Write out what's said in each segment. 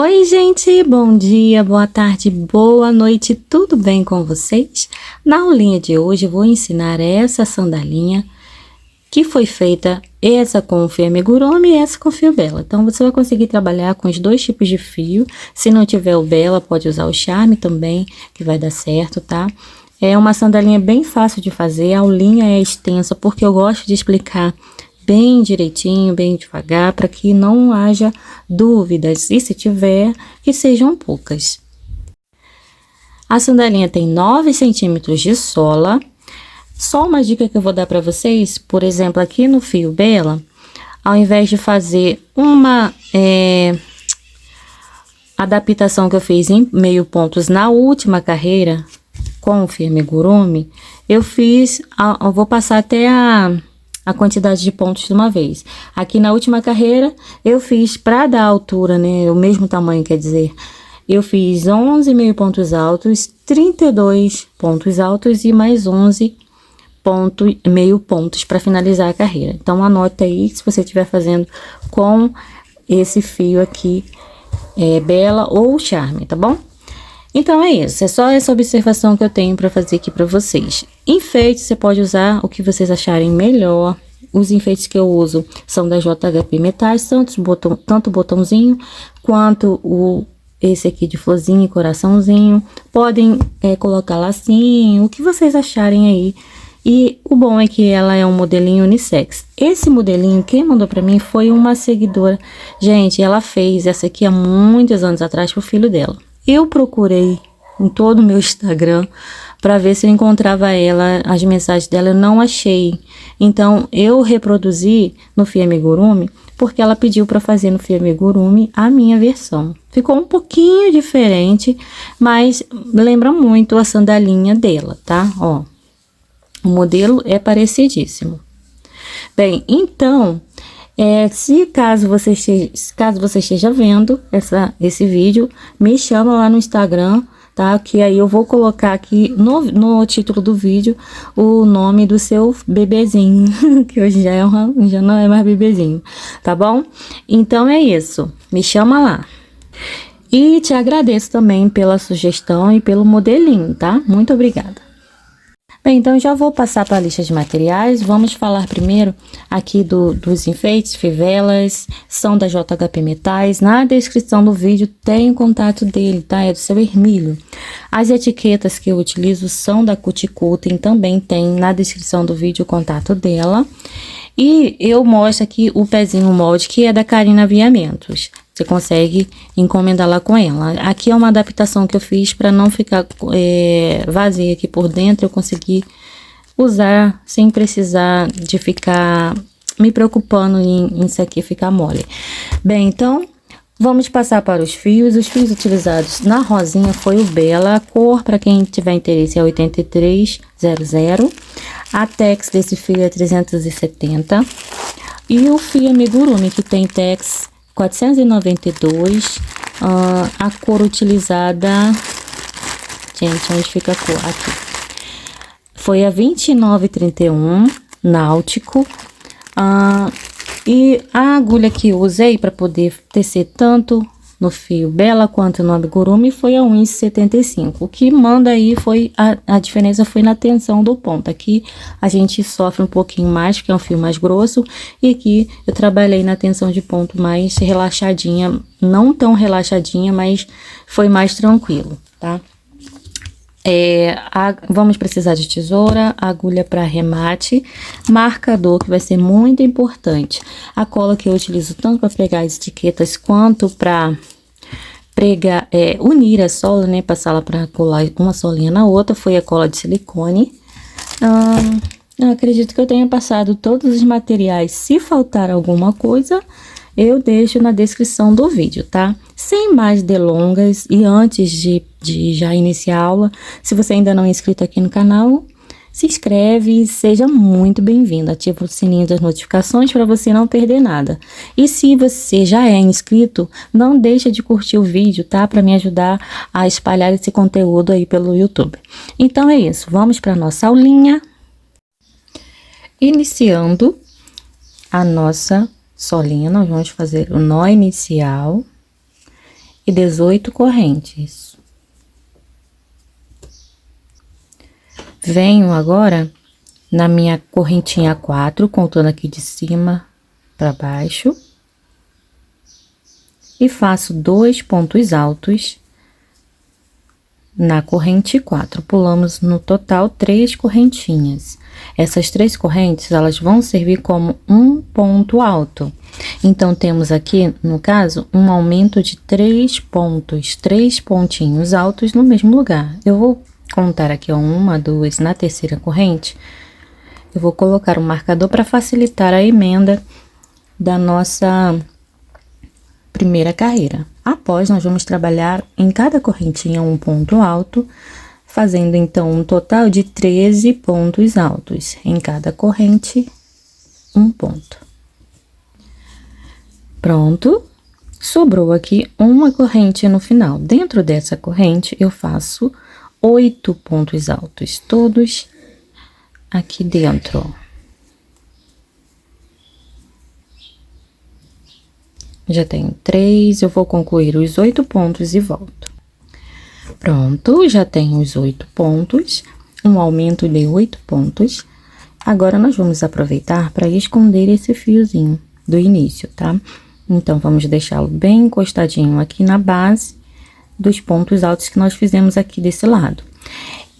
Oi, gente, bom dia, boa tarde, boa noite, tudo bem com vocês? Na aulinha de hoje eu vou ensinar essa sandalinha que foi feita, essa com fio amigurumi e essa com fio bela. Então você vai conseguir trabalhar com os dois tipos de fio. Se não tiver o bela, pode usar o charme também, que vai dar certo, tá? É uma sandalinha bem fácil de fazer, a aulinha é extensa porque eu gosto de explicar bem direitinho, bem devagar, para que não haja dúvidas, e se tiver, que sejam poucas. A sandalinha tem 9 centímetros de sola. Só uma dica que eu vou dar para vocês, por exemplo, aqui no fio bela, ao invés de fazer uma adaptação que eu fiz em meio pontos na última carreira, com o fio amigurumi, eu vou passar até a quantidade de pontos de uma vez. Aqui na última carreira, eu fiz para dar altura, né? O mesmo tamanho, quer dizer, eu fiz 11 meio pontos altos, 32 pontos altos e mais 11 meio pontos para finalizar a carreira. Então, anota aí se você estiver fazendo com esse fio aqui, bela ou charme, tá bom? Então é isso, é só essa observação que eu tenho para fazer aqui para vocês. Enfeite, você pode usar o que vocês acharem melhor. Os enfeites que eu uso são da JHP Metais, tanto o botãozinho quanto esse aqui de florzinha e coraçãozinho. Podem colocar lacinho, o que vocês acharem aí. E o bom é que ela é um modelinho unissex. Esse modelinho, quem mandou pra mim foi uma seguidora. Gente, ela fez essa aqui há muitos anos atrás pro filho dela. Eu procurei em todo o meu Instagram para ver se eu encontrava as mensagens dela, eu não achei. Então, eu reproduzi no fio amigurumi, porque ela pediu para fazer no fio amigurumi a minha versão. Ficou um pouquinho diferente, mas lembra muito a sandalinha dela, tá? Ó, o modelo é parecidíssimo. Bem, então, caso você esteja vendo esse vídeo, me chama lá no Instagram, tá? Que aí eu vou colocar aqui no título do vídeo o nome do seu bebezinho, que hoje já não é mais bebezinho, tá bom? Então é isso, me chama lá. E te agradeço também pela sugestão e pelo modelinho, tá? Muito obrigada. Bem, então já vou passar para a lista de materiais. Vamos falar primeiro aqui dos enfeites, fivelas, são da JHP Metais. Na descrição do vídeo tem o contato dele, tá? É do seu Hermílio. As etiquetas que eu utilizo são da Cuticultem, também tem na descrição do vídeo o contato dela. E eu mostro aqui o pezinho molde, que é da Karina Aviamentos. Você consegue encomendar lá com ela. Aqui é uma adaptação que eu fiz para não ficar vazia aqui por dentro. Eu consegui usar sem precisar de ficar me preocupando em isso aqui ficar mole. Bem, então vamos passar para os fios. Os fios utilizados na rosinha foi o Bela. A cor, para quem tiver interesse, é 8300. A tex desse fio é 370. E o fio amigurumi, que tem tex 492. A cor utilizada, gente, onde fica a cor? Aqui. Foi a 2931 náutico. E a agulha que eu usei para poder tecer tanto no fio bela quanto no amigurumi foi a 1,75. O que manda aí foi a diferença foi na tensão do ponto. Aqui a gente sofre um pouquinho mais, porque é um fio mais grosso, e aqui eu trabalhei na tensão de ponto mais relaxadinha, não tão relaxadinha, mas foi mais tranquilo, tá? Vamos precisar de tesoura, agulha para remate, marcador, que vai ser muito importante. A cola que eu utilizo tanto para pregar as etiquetas quanto para pregar, unir a sola, né? Passá-la para colar uma solinha na outra, foi a cola de silicone. Eu acredito que eu tenha passado todos os materiais. Se faltar alguma coisa, eu deixo na descrição do vídeo, tá? Sem mais delongas, e antes de já iniciar a aula, se você ainda não é inscrito aqui no canal, se inscreve e seja muito bem-vindo. Ativa o sininho das notificações para você não perder nada. E se você já é inscrito, não deixa de curtir o vídeo, tá? Para me ajudar a espalhar esse conteúdo aí pelo YouTube. Então é isso, vamos para nossa aulinha. Iniciando a nossa solinha, nós vamos fazer o nó inicial e 18 correntes. Venho agora na minha correntinha 4, contando aqui de cima para baixo, e faço 2 pontos altos na corrente 4. Pulamos no total 3 correntinhas. Essas 3 correntes, elas vão servir como um ponto alto. Então, temos aqui, no caso, um aumento de 3 pontos, 3 pontinhos altos no mesmo lugar. Eu vou contar aqui, ó, 1, 2, na terceira corrente. Eu vou colocar um marcador para facilitar a emenda da nossa primeira carreira. Após, nós vamos trabalhar em cada correntinha um ponto alto, fazendo então um total de 13 pontos altos. Em cada corrente, um ponto. Pronto. Sobrou aqui uma corrente no final. Dentro dessa corrente, eu faço 8 pontos altos, todos aqui dentro. Já tenho 3, eu vou concluir os 8 pontos e volto. Pronto, já tenho os 8 pontos, um aumento de 8 pontos. Agora, nós vamos aproveitar para esconder esse fiozinho do início, tá? Então, vamos deixá-lo bem encostadinho aqui na base dos pontos altos que nós fizemos aqui desse lado.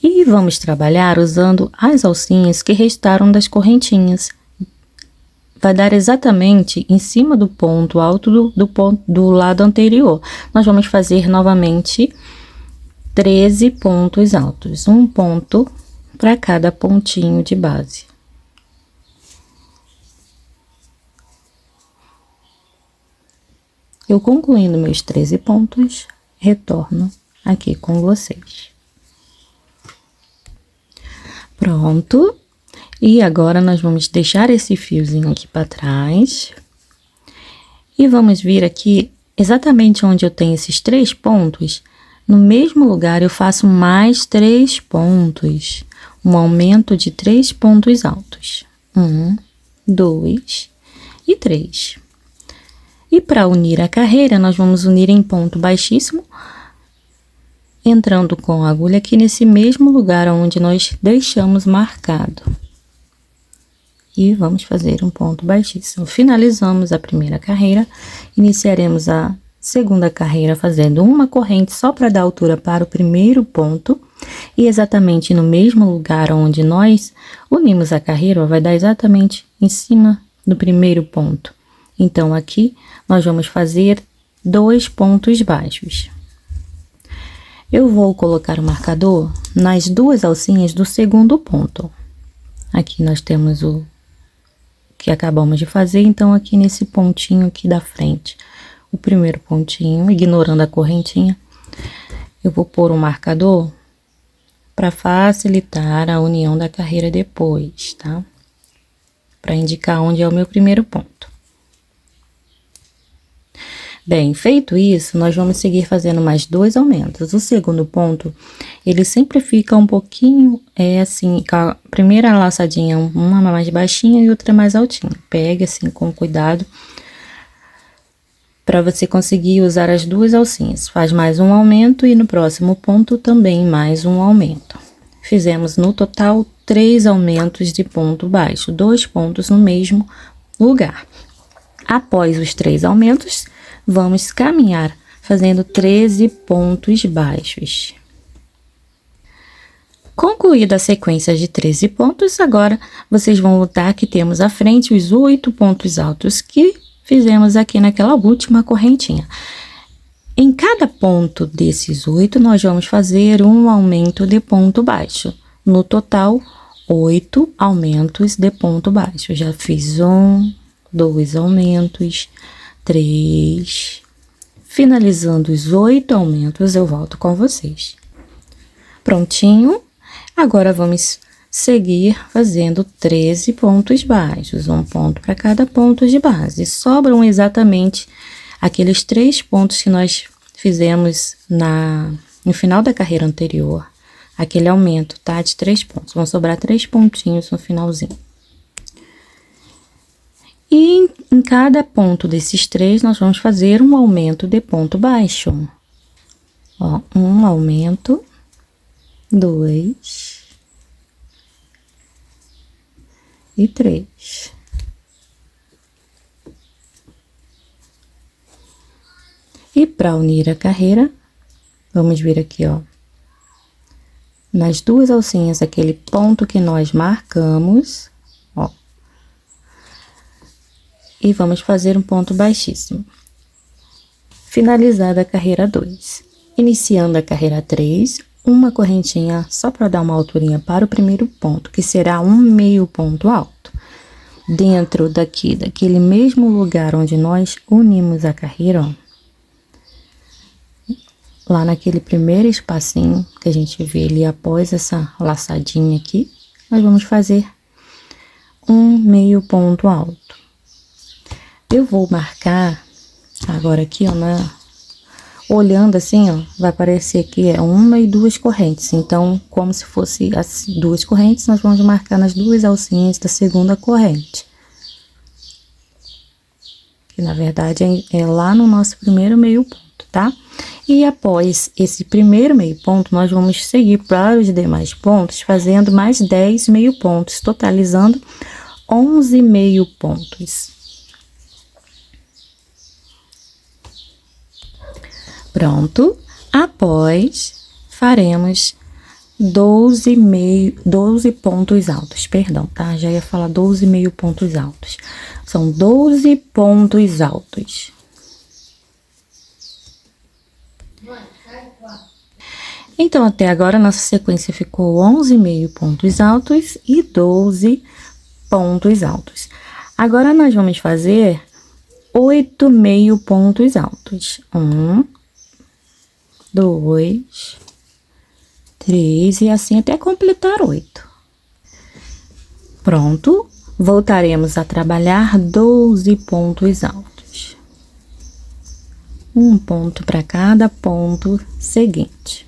E vamos trabalhar usando as alcinhas que restaram das correntinhas. Vai dar exatamente em cima do ponto alto do lado anterior. Nós vamos fazer novamente 13 pontos altos, um ponto para cada pontinho de base. Eu concluindo meus 13 pontos, retorno aqui com vocês. Pronto. E agora, nós vamos deixar esse fiozinho aqui para trás. E vamos vir aqui, exatamente onde eu tenho esses 3 pontos, no mesmo lugar eu faço mais 3 pontos. Um aumento de 3 pontos altos. 1, 2 e 3. E para unir a carreira, nós vamos unir em ponto baixíssimo, entrando com a agulha aqui nesse mesmo lugar onde nós deixamos marcado. E vamos fazer um ponto baixíssimo. Finalizamos a primeira carreira, iniciaremos a segunda carreira fazendo uma corrente só para dar altura para o primeiro ponto. E exatamente no mesmo lugar onde nós unimos a carreira, ó, vai dar exatamente em cima do primeiro ponto. Então, aqui nós vamos fazer 2 pontos baixos. Eu vou colocar o marcador nas 2 alcinhas do segundo ponto. Aqui nós temos o que acabamos de fazer, então aqui nesse pontinho aqui da frente, o primeiro pontinho, ignorando a correntinha, eu vou pôr um marcador para facilitar a união da carreira depois, tá? Para indicar onde é o meu primeiro ponto. Bem, feito isso, nós vamos seguir fazendo mais 2 aumentos. O segundo ponto, ele sempre fica um pouquinho, assim, com a primeira laçadinha, uma mais baixinha e outra mais altinha. Pegue assim com cuidado, para você conseguir usar as 2 alcinhas. Faz mais um aumento e no próximo ponto também mais um aumento. Fizemos no total 3 aumentos de ponto baixo, 2 pontos no mesmo lugar. Após os 3 aumentos, vamos caminhar fazendo 13 pontos baixos. Concluída a sequência de 13 pontos, agora vocês vão notar que temos à frente os 8 pontos altos que fizemos aqui naquela última correntinha. Em cada ponto desses 8, nós vamos fazer um aumento de ponto baixo. No total, 8 aumentos de ponto baixo. Já fiz 1, 2 aumentos, 3. Finalizando os 8 aumentos, eu volto com vocês. Prontinho. Agora, vamos seguir fazendo 13 pontos baixos, um ponto para cada ponto de base. Sobram exatamente aqueles 3 pontos que nós fizemos no final da carreira anterior. Aquele aumento, tá? De 3 pontos. Vão sobrar 3 pontinhos no finalzinho. E em cada ponto desses 3, nós vamos fazer um aumento de ponto baixo. Ó, um aumento, 2 e 3. E para unir a carreira, vamos vir aqui, ó, nas duas alcinhas, aquele ponto que nós marcamos, ó, e vamos fazer um ponto baixíssimo. Finalizada a carreira 2. Iniciando a carreira 3, uma correntinha só para dar uma alturinha para o primeiro ponto, que será um meio ponto alto. Dentro daquele mesmo lugar onde nós unimos a carreira, ó, lá naquele primeiro espacinho que a gente vê ali após essa laçadinha aqui, nós vamos fazer um meio ponto alto. Eu vou marcar agora aqui, ó, olhando assim, ó, vai aparecer que é uma e duas correntes. Então, como se fosse as duas correntes, nós vamos marcar nas duas alcinhas da segunda corrente. Que na verdade é lá no nosso primeiro meio ponto, tá? E após esse primeiro meio ponto, nós vamos seguir para os demais pontos, fazendo mais 10 meio pontos, totalizando 11 meio pontos. Pronto. Após, faremos 12 pontos altos, perdão, tá? Já ia falar 12 meio pontos altos. São 12 pontos altos. Então, até agora, nossa sequência ficou 11 meio pontos altos e 12 pontos altos. Agora, nós vamos fazer 8 meio pontos altos. 1, 2, 3 e assim até completar 8. Pronto, voltaremos a trabalhar 12 pontos altos. Um ponto para cada ponto seguinte.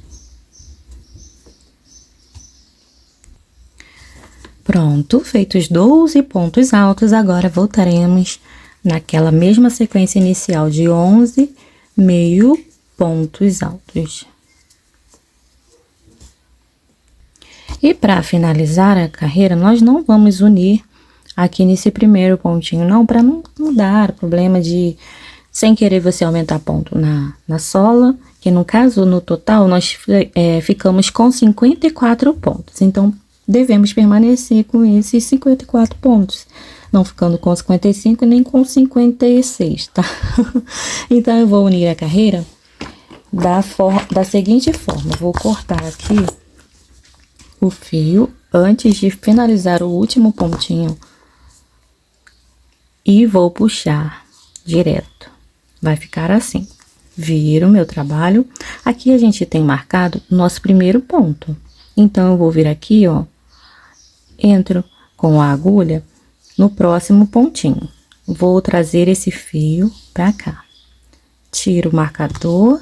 Pronto, feitos 12 pontos altos, agora voltaremos naquela mesma sequência inicial de 11 meio pontos altos. E para finalizar a carreira, nós não vamos unir aqui nesse primeiro pontinho, não, para não dar problema de, sem querer você aumentar ponto na sola, que no caso, no total, nós ficamos com 54 pontos. Então, devemos permanecer com esses 54 pontos, não ficando com 55 nem com 56, tá? Então, eu vou unir a carreira da seguinte forma, vou cortar aqui o fio antes de finalizar o último pontinho e vou puxar direto. Vai ficar assim. Viro o meu trabalho. Aqui a gente tem marcado o nosso primeiro ponto. Então, eu vou vir aqui, ó, entro com a agulha no próximo pontinho. Vou trazer esse fio pra cá. Tiro o marcador.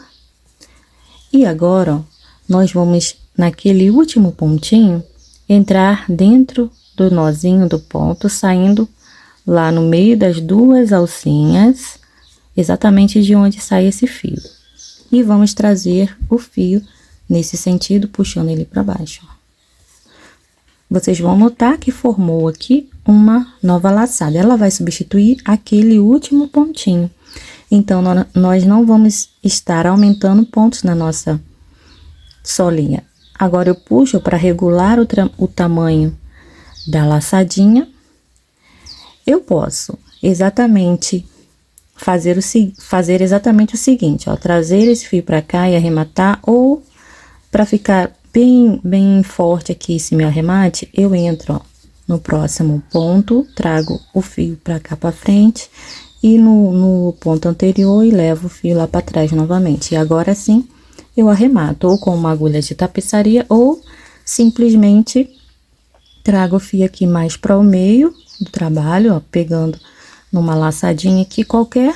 E agora, ó, nós vamos, naquele último pontinho, entrar dentro do nozinho do ponto, saindo lá no meio das duas alcinhas, exatamente de onde sai esse fio. E vamos trazer o fio nesse sentido, puxando ele para baixo. Vocês vão notar que formou aqui uma nova laçada. Ela vai substituir aquele último pontinho. Então, nós não vamos estar aumentando pontos na nossa solinha. Agora, eu puxo para regular o tamanho da laçadinha. Eu posso exatamente fazer exatamente o seguinte, ó, trazer esse fio para cá e arrematar, ou para ficar bem forte aqui esse meu arremate, eu entro, ó, no próximo ponto, trago o fio para cá para frente e no ponto anterior e levo o fio lá para trás novamente. E agora sim, eu arremato ou com uma agulha de tapeçaria ou simplesmente trago o fio aqui mais para o meio do trabalho, ó, pegando numa laçadinha aqui qualquer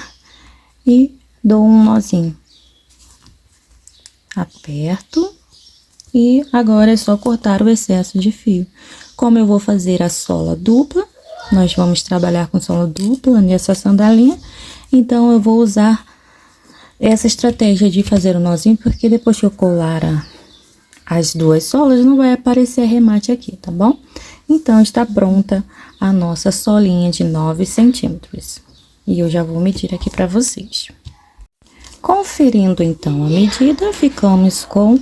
e dou um nozinho. Aperto e agora é só cortar o excesso de fio. Como eu vou fazer a sola dupla, nós vamos trabalhar com sola dupla nessa sandalinha, então eu vou usar essa estratégia de fazer o nozinho, porque depois que eu colar as duas solas, não vai aparecer arremate aqui, tá bom? Então, está pronta a nossa solinha de 9 centímetros. E eu já vou medir aqui para vocês. Conferindo, então, a medida, ficamos com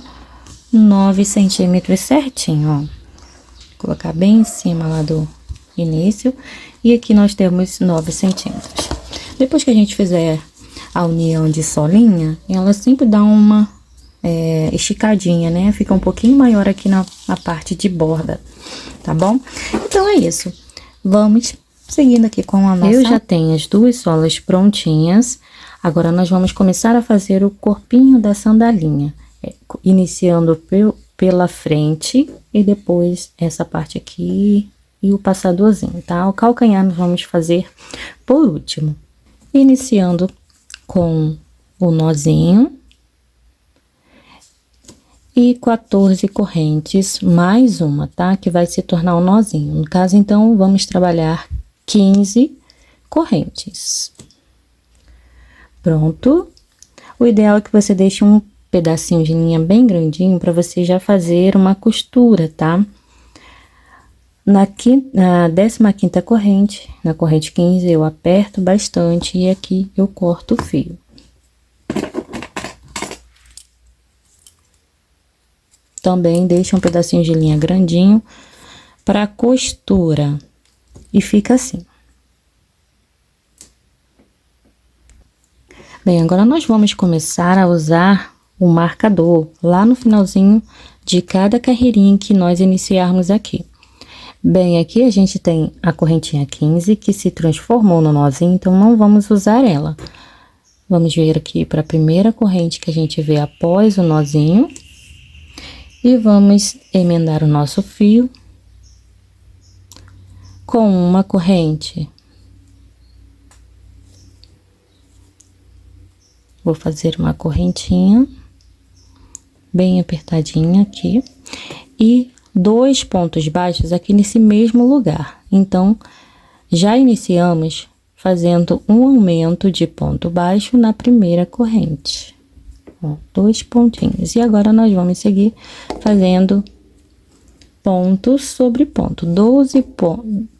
9 centímetros certinho, ó. Vou colocar bem em cima lá do início. E aqui nós temos 9 centímetros. Depois que a gente fizer a união de solinha, ela sempre dá uma esticadinha, né? Fica um pouquinho maior aqui na parte de borda, tá bom? Então, é isso. Vamos seguindo aqui com a nossa... Eu já tenho as duas solas prontinhas. Agora, nós vamos começar a fazer o corpinho da sandalinha. Iniciando pela frente e depois essa parte aqui e o passadorzinho, tá? O calcanhar nós vamos fazer por último. Iniciando com o nozinho. E 14 correntes, mais uma, tá? Que vai se tornar um nozinho. No caso, então, vamos trabalhar 15 correntes. Pronto. O ideal é que você deixe um pedacinho de linha bem grandinho para você já fazer uma costura, tá? Na 15ª corrente, na corrente 15, eu aperto bastante e aqui eu corto o fio. Também deixa um pedacinho de linha grandinho para costura e fica assim. Bem, agora nós vamos começar a usar o marcador lá no finalzinho de cada carreirinha que nós iniciarmos aqui. Bem, aqui a gente tem a correntinha 15 que se transformou no nozinho, então não vamos usar ela. Vamos vir aqui para a primeira corrente que a gente vê após o nozinho. E vamos emendar o nosso fio com uma corrente. Vou fazer uma correntinha bem apertadinha aqui e 2 pontos baixos aqui nesse mesmo lugar. Então, já iniciamos fazendo um aumento de ponto baixo na primeira corrente. 2 pontinhos. E agora nós vamos seguir fazendo ponto sobre ponto, 12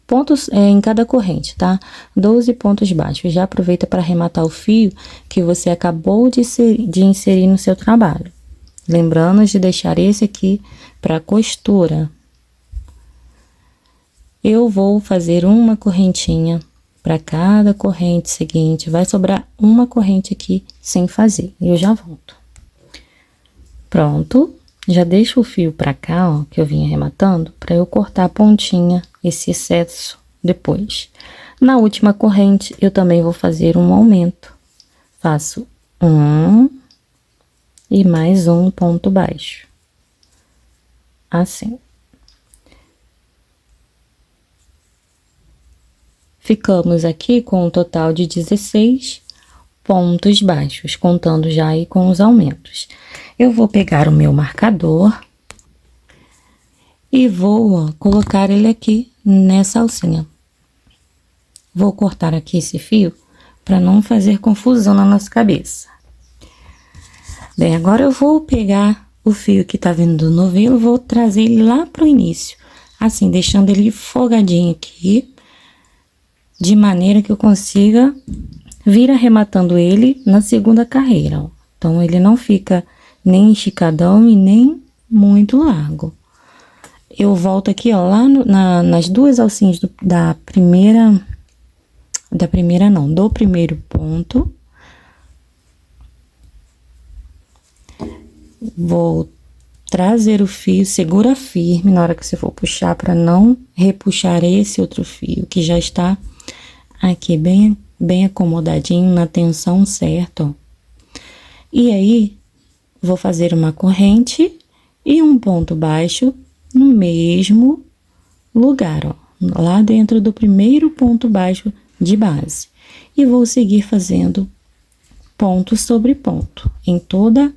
pontos em cada corrente, tá? 12 pontos baixos. Já aproveita para arrematar o fio que você acabou de inserir no seu trabalho. Lembrando de deixar esse aqui para costura. Eu vou fazer uma correntinha para cada corrente seguinte, vai sobrar uma corrente aqui sem fazer, e eu já volto. Pronto, já deixo o fio para cá, ó, que eu vim arrematando, para eu cortar a pontinha, esse excesso depois. Na última corrente, eu também vou fazer um aumento. Faço um e mais um ponto baixo. Assim. Ficamos aqui com um total de 16 pontos baixos, contando já aí com os aumentos. Eu vou pegar o meu marcador e vou colocar ele aqui nessa alcinha. Vou cortar aqui esse fio para não fazer confusão na nossa cabeça. Bem, agora eu vou pegar o fio que tá vindo do novelo, vou trazer ele lá pro início, assim, deixando ele folgadinho aqui, de maneira que eu consiga vir arrematando ele na segunda carreira, ó. Então, ele não fica nem esticadão e nem muito largo. Eu volto aqui, ó, lá nas duas alcinhas do primeiro ponto. Vou trazer o fio, segura firme na hora que você for puxar, para não repuxar esse outro fio, que já está aqui bem acomodadinho na tensão certa, ó. E aí, vou fazer uma corrente e um ponto baixo no mesmo lugar, ó, lá dentro do primeiro ponto baixo de base. E vou seguir fazendo ponto sobre ponto. Em toda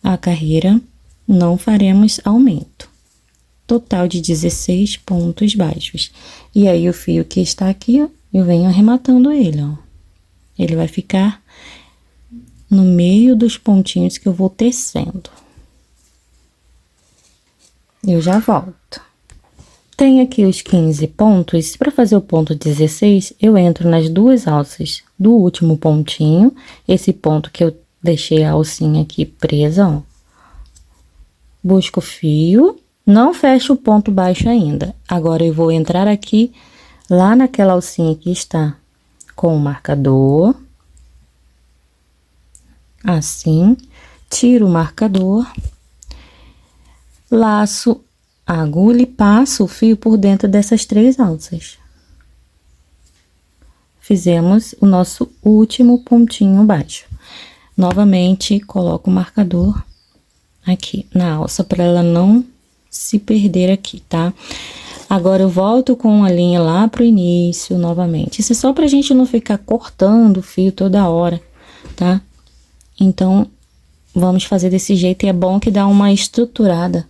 a carreira, não faremos aumento. Total de 16 pontos baixos. E aí, o fio que está aqui, ó, eu venho arrematando ele, ó. Ele vai ficar no meio dos pontinhos que eu vou tecendo. Eu já volto. Tem aqui os 15 pontos. Para fazer o ponto 16, eu entro nas duas alças do último pontinho. Esse ponto que eu deixei a alcinha aqui presa, ó. Busco o fio, não fecho o ponto baixo ainda. Agora, eu vou entrar aqui, lá naquela alcinha que está com o marcador. Assim, tiro o marcador, laço a agulha e passo o fio por dentro dessas 3 alças. Fizemos o nosso último pontinho baixo. Novamente, coloco o marcador aqui na alça, para ela não se perder aqui, tá? Agora, eu volto com a linha lá pro início, novamente. Isso é só pra gente não ficar cortando o fio toda hora, tá? Então, vamos fazer desse jeito, e é bom que dá uma estruturada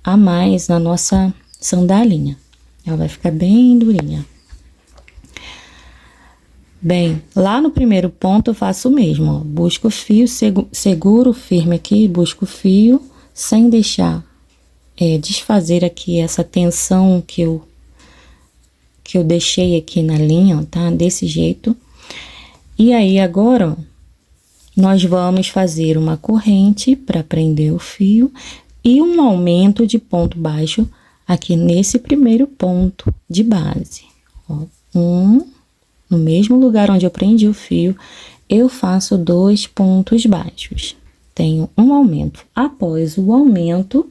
a mais na nossa sandalinha. Ela vai ficar bem durinha. Bem, lá no primeiro ponto eu faço o mesmo, ó. Busco o fio, seguro firme aqui, busco o fio, sem deixar desfazer aqui essa tensão que eu deixei aqui na linha, ó, tá? Desse jeito. E aí, agora, ó, nós vamos fazer uma corrente para prender o fio e um aumento de ponto baixo aqui nesse primeiro ponto de base. Ó, no mesmo lugar onde eu prendi o fio, eu faço 2 pontos baixos. Tenho um aumento. Após o aumento,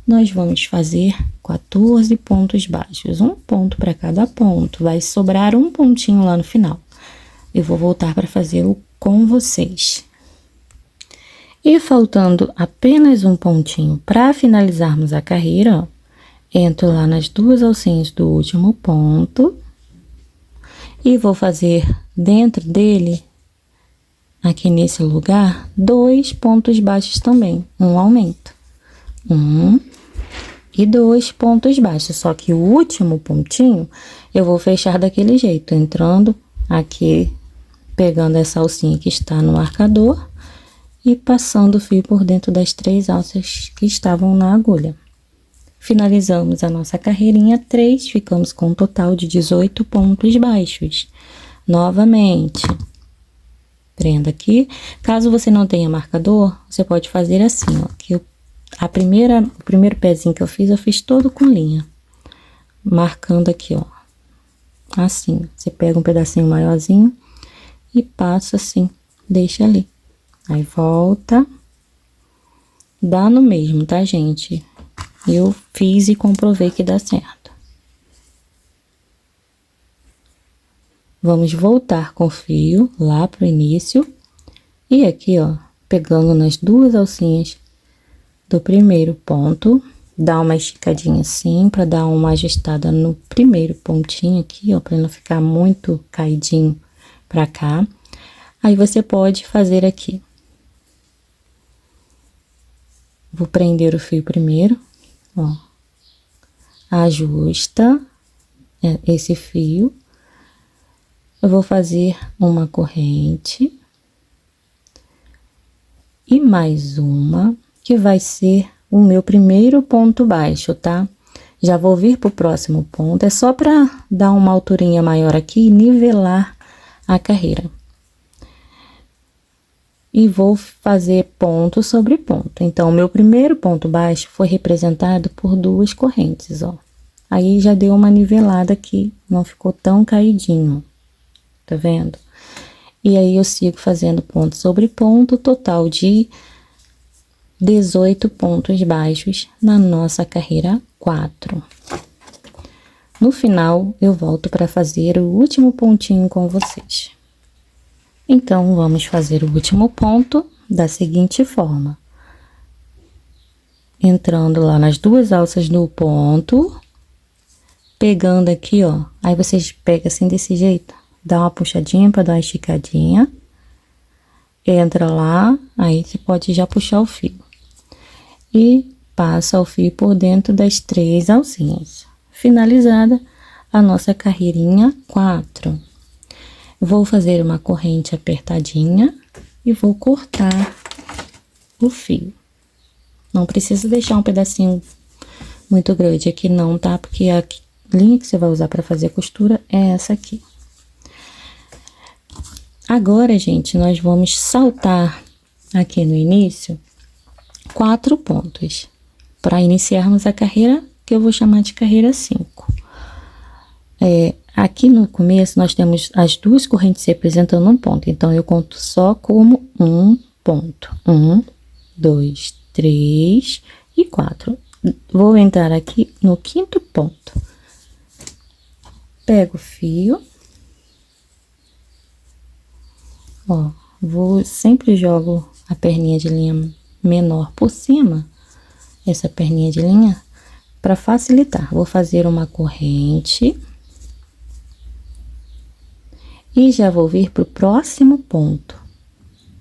nós vamos fazer 14 pontos baixos. Um ponto para cada ponto. Vai sobrar um pontinho lá no final. Eu vou voltar para fazê-lo com vocês. E faltando apenas um pontinho para finalizarmos a carreira, ó, entro lá nas 2 alcinhas do último ponto e vou fazer dentro dele, aqui nesse lugar, 2 pontos baixos também, um aumento. 1 e 2 pontos baixos, só que o último pontinho eu vou fechar daquele jeito, entrando aqui, pegando essa alcinha que está no marcador e passando o fio por dentro das 3 alças que estavam na agulha. Finalizamos a nossa carreirinha 3, ficamos com um total de 18 pontos baixos. Novamente, prenda aqui. Caso você não tenha marcador, você pode fazer assim, ó, que o primeiro pezinho que eu fiz todo com linha. Marcando aqui, ó. Assim, você pega um pedacinho maiorzinho e passa assim, deixa ali. Aí, volta. Dá no mesmo, tá, gente? Eu fiz e comprovei que dá certo. Vamos voltar com o fio lá pro início. E aqui, ó, pegando nas 2 alcinhas do primeiro ponto, dá uma esticadinha assim, para dar uma ajustada no primeiro pontinho aqui, ó, para não ficar muito caidinho pra cá. Aí, você pode fazer aqui. Vou prender o fio primeiro, ó. Ajusta esse fio. Eu vou fazer uma corrente. E mais uma, que vai ser o meu primeiro ponto baixo, tá? Já vou vir pro próximo ponto, é só para dar uma alturinha maior aqui e nivelar a carreira. E vou fazer ponto sobre ponto. Então, o meu primeiro ponto baixo foi representado por 2 correntes, ó. Aí, já deu uma nivelada aqui, não ficou tão caidinho, tá vendo? E aí, eu sigo fazendo ponto sobre ponto, total de 18 pontos baixos na nossa carreira 4. No final, eu volto para fazer o último pontinho com vocês. Então, vamos fazer o último ponto da seguinte forma. Entrando lá nas 2 alças do ponto, pegando aqui, ó. Aí, vocês pegam assim desse jeito, dá uma puxadinha para dar uma esticadinha. Entra lá, aí você pode já puxar o fio. E passa o fio por dentro das 3 alcinhas. Finalizada a nossa carreirinha 4. Vou fazer uma corrente apertadinha e vou cortar o fio. Não precisa deixar um pedacinho muito grande aqui não, tá? Porque a linha que você vai usar para fazer a costura é essa aqui. Agora, gente, nós vamos saltar aqui no início 4 pontos para iniciarmos a carreira, que eu vou chamar de carreira 5. Aqui no começo nós temos as duas correntes representando um ponto, então eu conto só como um ponto. 1, 2, 3 e 4. Vou entrar aqui no 5º ponto. Pego o fio. Ó, sempre jogo a perninha de linha menor por cima, essa perninha de linha, para facilitar. Vou fazer uma corrente. E já vou vir pro próximo ponto.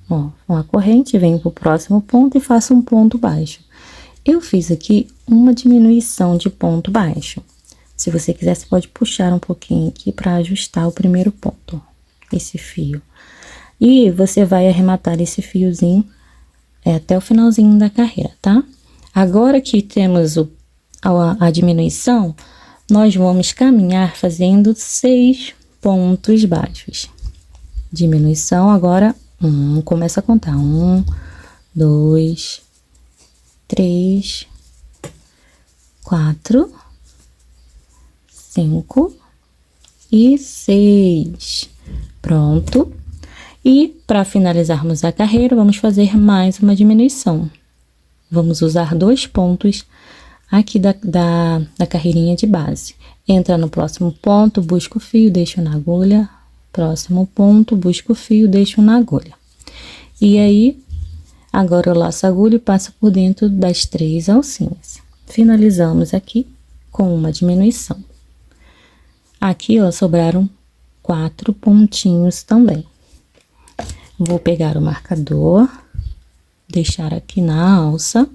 Ó, uma corrente, venho pro próximo ponto e faço um ponto baixo. Eu fiz aqui uma diminuição de ponto baixo. Se você quiser, você pode puxar um pouquinho aqui para ajustar o primeiro ponto, esse fio. E você vai arrematar esse fiozinho até o finalzinho da carreira, tá? Agora que temos a diminuição, nós vamos caminhar fazendo 6 pontos baixos. Diminuição, agora, começa a contar. 1, 2, 3, 4, 5 e 6. Pronto. E para finalizarmos a carreira, vamos fazer mais uma diminuição. Vamos usar 2 pontos aqui da carreirinha de base. Entra no próximo ponto, busca o fio, deixo na agulha. Próximo ponto, busca o fio, deixo na agulha. E aí, agora eu laço a agulha e passo por dentro das 3 alcinhas. Finalizamos aqui com uma diminuição. Aqui, ó, sobraram 4 pontinhos também. Vou pegar o marcador, deixar aqui na alça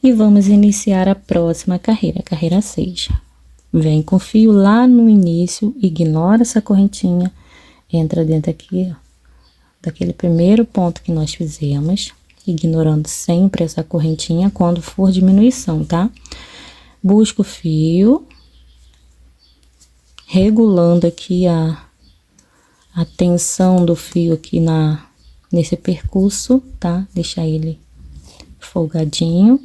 e vamos iniciar a próxima carreira, carreira 6. Vem com o fio lá no início, ignora essa correntinha, entra dentro aqui, ó, daquele primeiro ponto que nós fizemos, ignorando sempre essa correntinha quando for diminuição, tá? Busca o fio, regulando aqui a tensão do fio aqui nesse percurso, tá? Deixar ele folgadinho.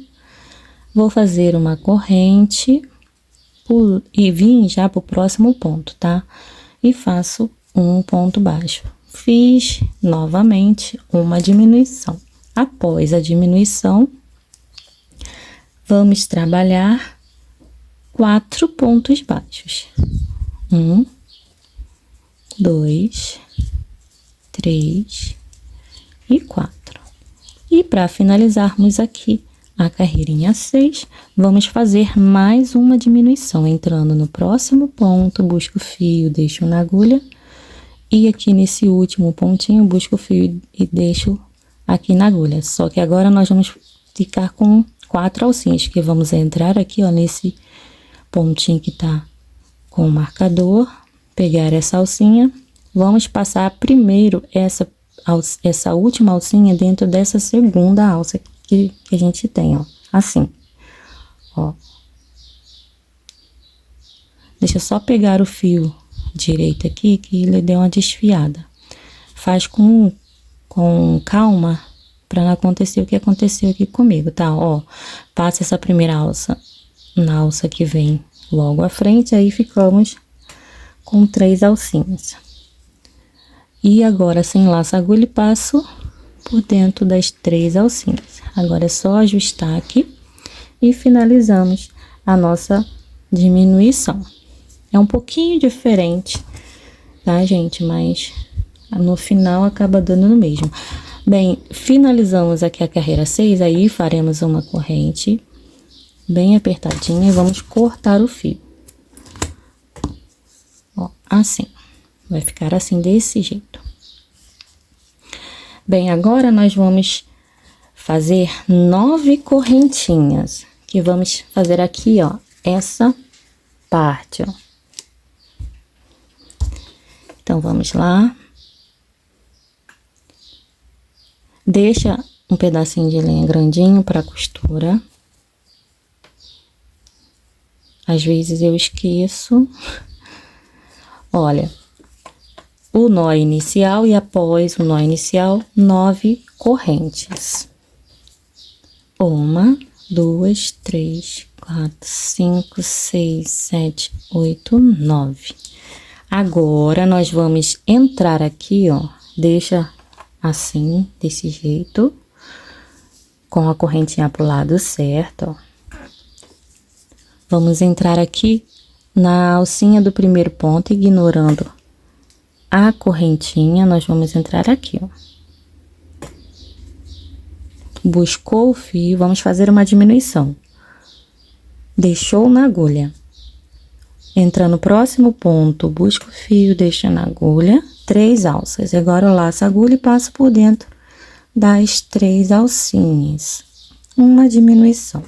Vou fazer uma corrente e vim já pro próximo ponto, tá? E faço um ponto baixo. Fiz novamente uma diminuição. Após a diminuição, vamos trabalhar 4 pontos baixos. 1, 2, 3 e 4. E para finalizarmos aqui a carreirinha 6, vamos fazer mais uma diminuição, entrando no próximo ponto, busco o fio, deixo na agulha, e aqui nesse último pontinho, busco o fio e deixo aqui na agulha. Só que agora nós vamos ficar com 4 alcinhas, que vamos entrar aqui, ó, nesse pontinho que tá com o marcador, pegar essa alcinha, vamos passar primeiro essa última alcinha dentro dessa segunda alça que a gente tem, ó, assim, ó. Deixa eu só pegar o fio direito aqui, que ele deu uma desfiada. Faz com calma, para não acontecer o que aconteceu aqui comigo, tá? Ó, passa essa primeira alça na alça que vem logo à frente, aí ficamos com 3 alcinhas. E agora, sem laço agulha, passo por dentro das 3 alcinhas. Agora é só ajustar aqui e finalizamos a nossa diminuição. É um pouquinho diferente, tá, gente? Mas no final acaba dando no mesmo. Bem, finalizamos aqui a carreira 6, aí faremos uma corrente bem apertadinha e vamos cortar o fio. Ó, assim. Vai ficar assim, desse jeito. Bem, agora nós vamos fazer 9 correntinhas, que vamos fazer aqui, ó, essa parte, ó. Então, vamos lá. Deixa um pedacinho de linha grandinho para costura. Às vezes eu esqueço. Olha, o nó inicial e após o nó inicial, 9 correntes. 1, 2, 3, 4, 5, 6, 7, 8, 9. Agora, nós vamos entrar aqui, ó, deixa assim, desse jeito, com a correntinha pro lado certo, ó. Vamos entrar aqui na alcinha do primeiro ponto, ignorando a correntinha, nós vamos entrar aqui, ó. Buscou o fio, vamos fazer uma diminuição. Deixou na agulha. Entra no próximo ponto, busca o fio, deixa na agulha, 3 alças. Agora eu laço a agulha e passo por dentro das 3 alcinhas. Uma diminuição.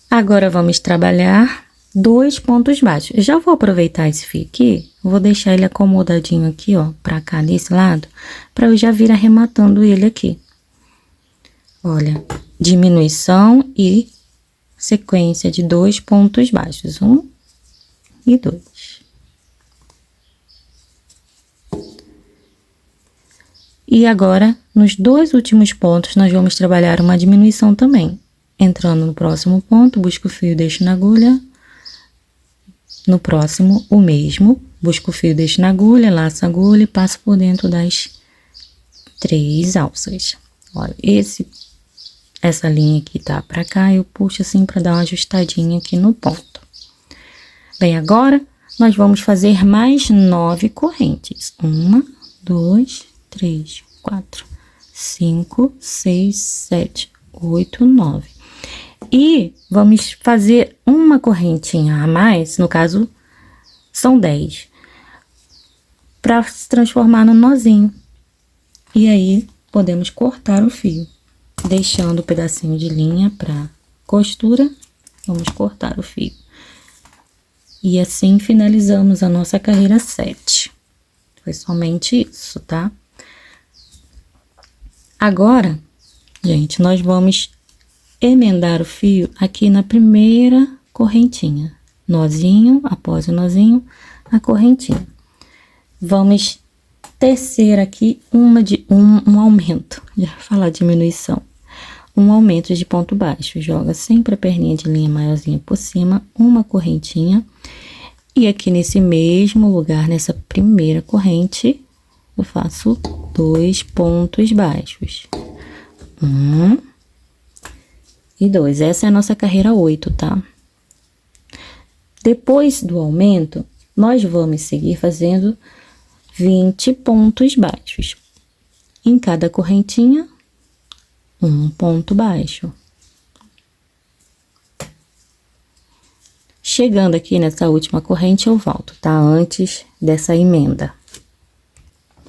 Agora vamos trabalhar 2 pontos baixos. Eu já vou aproveitar esse fio aqui, vou deixar ele acomodadinho aqui, ó, pra cá desse lado, pra eu já vir arrematando ele aqui. Olha, diminuição e sequência de 2 pontos baixos, 1 e 2. E agora, nos 2 últimos pontos, nós vamos trabalhar uma diminuição também. Entrando no próximo ponto, busco o fio, deixo na agulha. No próximo, o mesmo. Busco o fio, deixo na agulha, laço a agulha e passo por dentro das 3 alças. Olha, essa linha aqui tá pra cá, eu puxo assim pra dar uma ajustadinha aqui no ponto. Bem, agora, nós vamos fazer mais 9 correntes. 1, 2, 3, 4, 5, 6, 7, 8, 9. E vamos fazer uma correntinha a mais, no caso, são 10, para se transformar no nozinho. E aí, podemos cortar o fio, deixando o pedacinho de linha para costura, vamos cortar o fio. E assim finalizamos a nossa carreira 7. Foi somente isso, tá? Agora, gente, nós vamos emendar o fio aqui na primeira correntinha. Nozinho, após o nozinho, a correntinha. Vamos tecer aqui um aumento, já falar diminuição. Um aumento de ponto baixo. Joga sempre a perninha de linha maiorzinha por cima, uma correntinha. E aqui nesse mesmo lugar, nessa primeira corrente, eu faço 2 pontos baixos. 1 e 2. Essa é a nossa carreira 8, tá? Depois do aumento, nós vamos seguir fazendo 20 pontos baixos. Em cada correntinha, um ponto baixo. Chegando aqui nessa última corrente, eu volto, tá? Antes dessa emenda.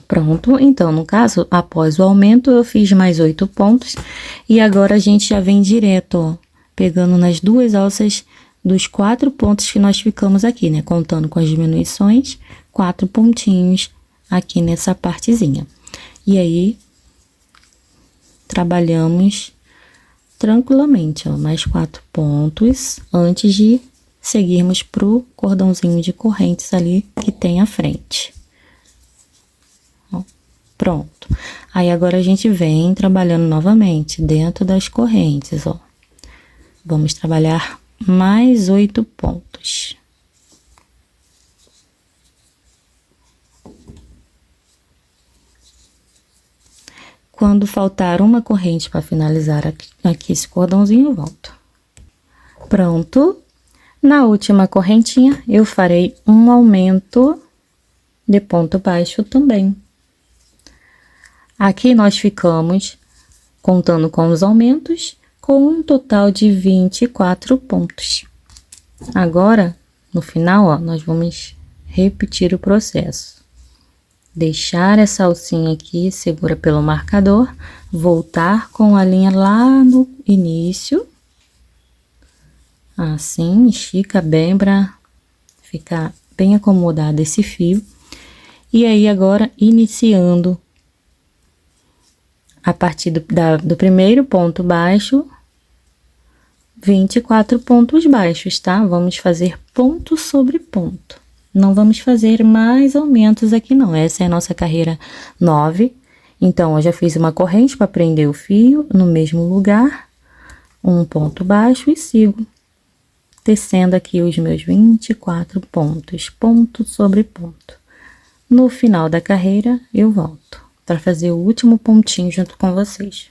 Pronto, então, no caso, após o aumento, eu fiz mais 8 pontos. E agora, a gente já vem direto, ó, pegando nas 2 alças dos 4 pontos que nós ficamos aqui, né? Contando com as diminuições, 4 pontinhos aqui nessa partezinha. E aí, trabalhamos tranquilamente, ó, mais 4 pontos antes de seguirmos pro cordãozinho de correntes ali que tem à frente. Pronto. Aí, agora a gente vem trabalhando novamente dentro das correntes, ó. Vamos trabalhar mais 8 pontos. Quando faltar uma corrente para finalizar aqui esse cordãozinho, eu volto. Pronto. Na última correntinha, eu farei um aumento de ponto baixo também. Aqui nós ficamos, contando com os aumentos, com um total de 24 pontos. Agora, no final, ó, nós vamos repetir o processo. Deixar essa alcinha aqui, segura pelo marcador, voltar com a linha lá no início. Assim, estica bem para ficar bem acomodado esse fio. E aí, agora, iniciando a partir do primeiro ponto baixo, 24 pontos baixos, tá? Vamos fazer ponto sobre ponto. Não vamos fazer mais aumentos aqui, não. Essa é a nossa carreira 9. Então, eu já fiz uma corrente para prender o fio no mesmo lugar, um ponto baixo e sigo tecendo aqui os meus 24 pontos, ponto sobre ponto. No final da carreira, eu volto para fazer o último pontinho junto com vocês.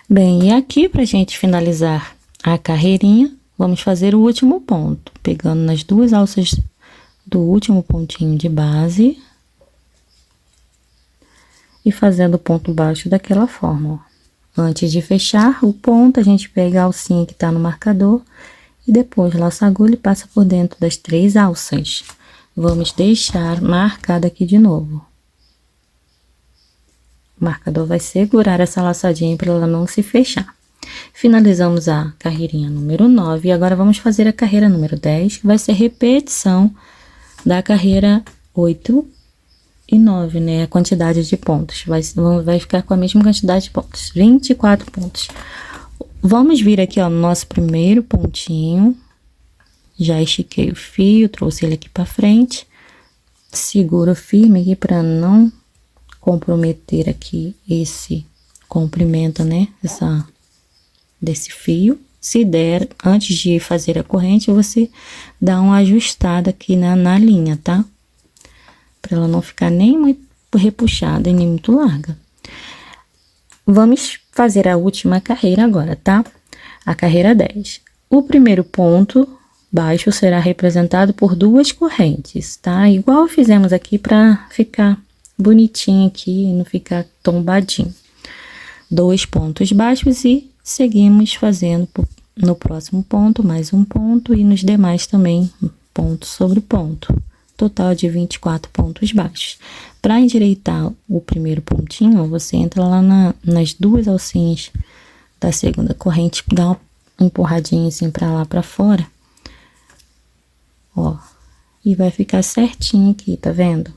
Bem, e aqui pra gente finalizar a carreirinha, vamos fazer o último ponto, pegando nas duas alças do último pontinho de base e fazendo o ponto baixo daquela forma, ó. Antes de fechar o ponto, a gente pega a alcinha que tá no marcador e depois laça a agulha e passa por dentro das 3 alças. Vamos deixar marcado aqui de novo. O marcador vai segurar essa laçadinha para ela não se fechar. Finalizamos a carreirinha número 9 e agora vamos fazer a carreira número 10, que vai ser repetição da carreira 8 e 9, né? A quantidade de pontos. Vai ficar com a mesma quantidade de pontos, 24 pontos. Vamos vir aqui, ó, no nosso primeiro pontinho. Já estiquei o fio, trouxe ele aqui pra frente. Seguro firme aqui pra não comprometer aqui esse comprimento, né? Desse fio. Se der, antes de fazer a corrente, você dá uma ajustada aqui na linha, tá? Pra ela não ficar nem muito repuxada e nem muito larga. Vamos fazer a última carreira agora, tá? A carreira 10. O primeiro ponto baixo será representado por 2 correntes, tá? Igual fizemos aqui pra ficar bonitinho aqui e não ficar tombadinho. 2 pontos baixos e seguimos fazendo no próximo ponto mais um ponto e nos demais também ponto sobre ponto. Total de 24 pontos baixos. Para endireitar o primeiro pontinho, você entra lá nas 2 alcinhas da segunda corrente, dá uma empurradinha assim para lá para fora. Ó, e vai ficar certinho aqui, tá vendo?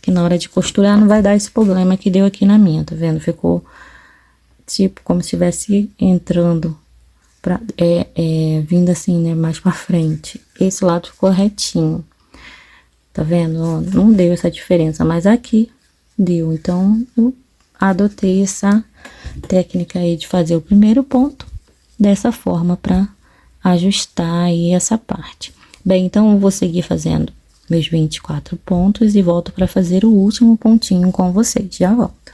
Que na hora de costurar não vai dar esse problema que deu aqui na minha, tá vendo? Ficou tipo como se estivesse entrando vindo assim, né, mais para frente. Esse lado ficou retinho. Tá vendo? Ó, não deu essa diferença, mas aqui deu. Então, eu adotei essa técnica aí de fazer o primeiro ponto dessa forma para ajustar aí essa parte. Bem, então eu vou seguir fazendo meus 24 pontos e volto para fazer o último pontinho com vocês. Já volto.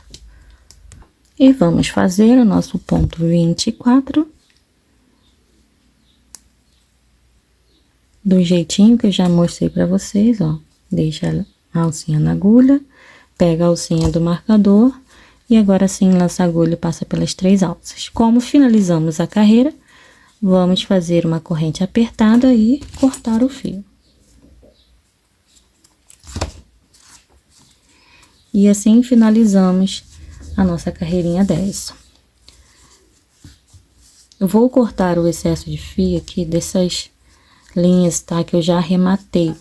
E vamos fazer o nosso ponto 24. Do jeitinho que eu já mostrei para vocês, ó. Deixa a alcinha na agulha, pega a alcinha do marcador e agora sim laça a agulha e passa pelas 3 alças. Como finalizamos a carreira, vamos fazer uma corrente apertada e cortar o fio. E assim finalizamos a nossa carreirinha 10. Eu vou cortar o excesso de fio aqui dessas linhas, tá? Que eu já arrematei.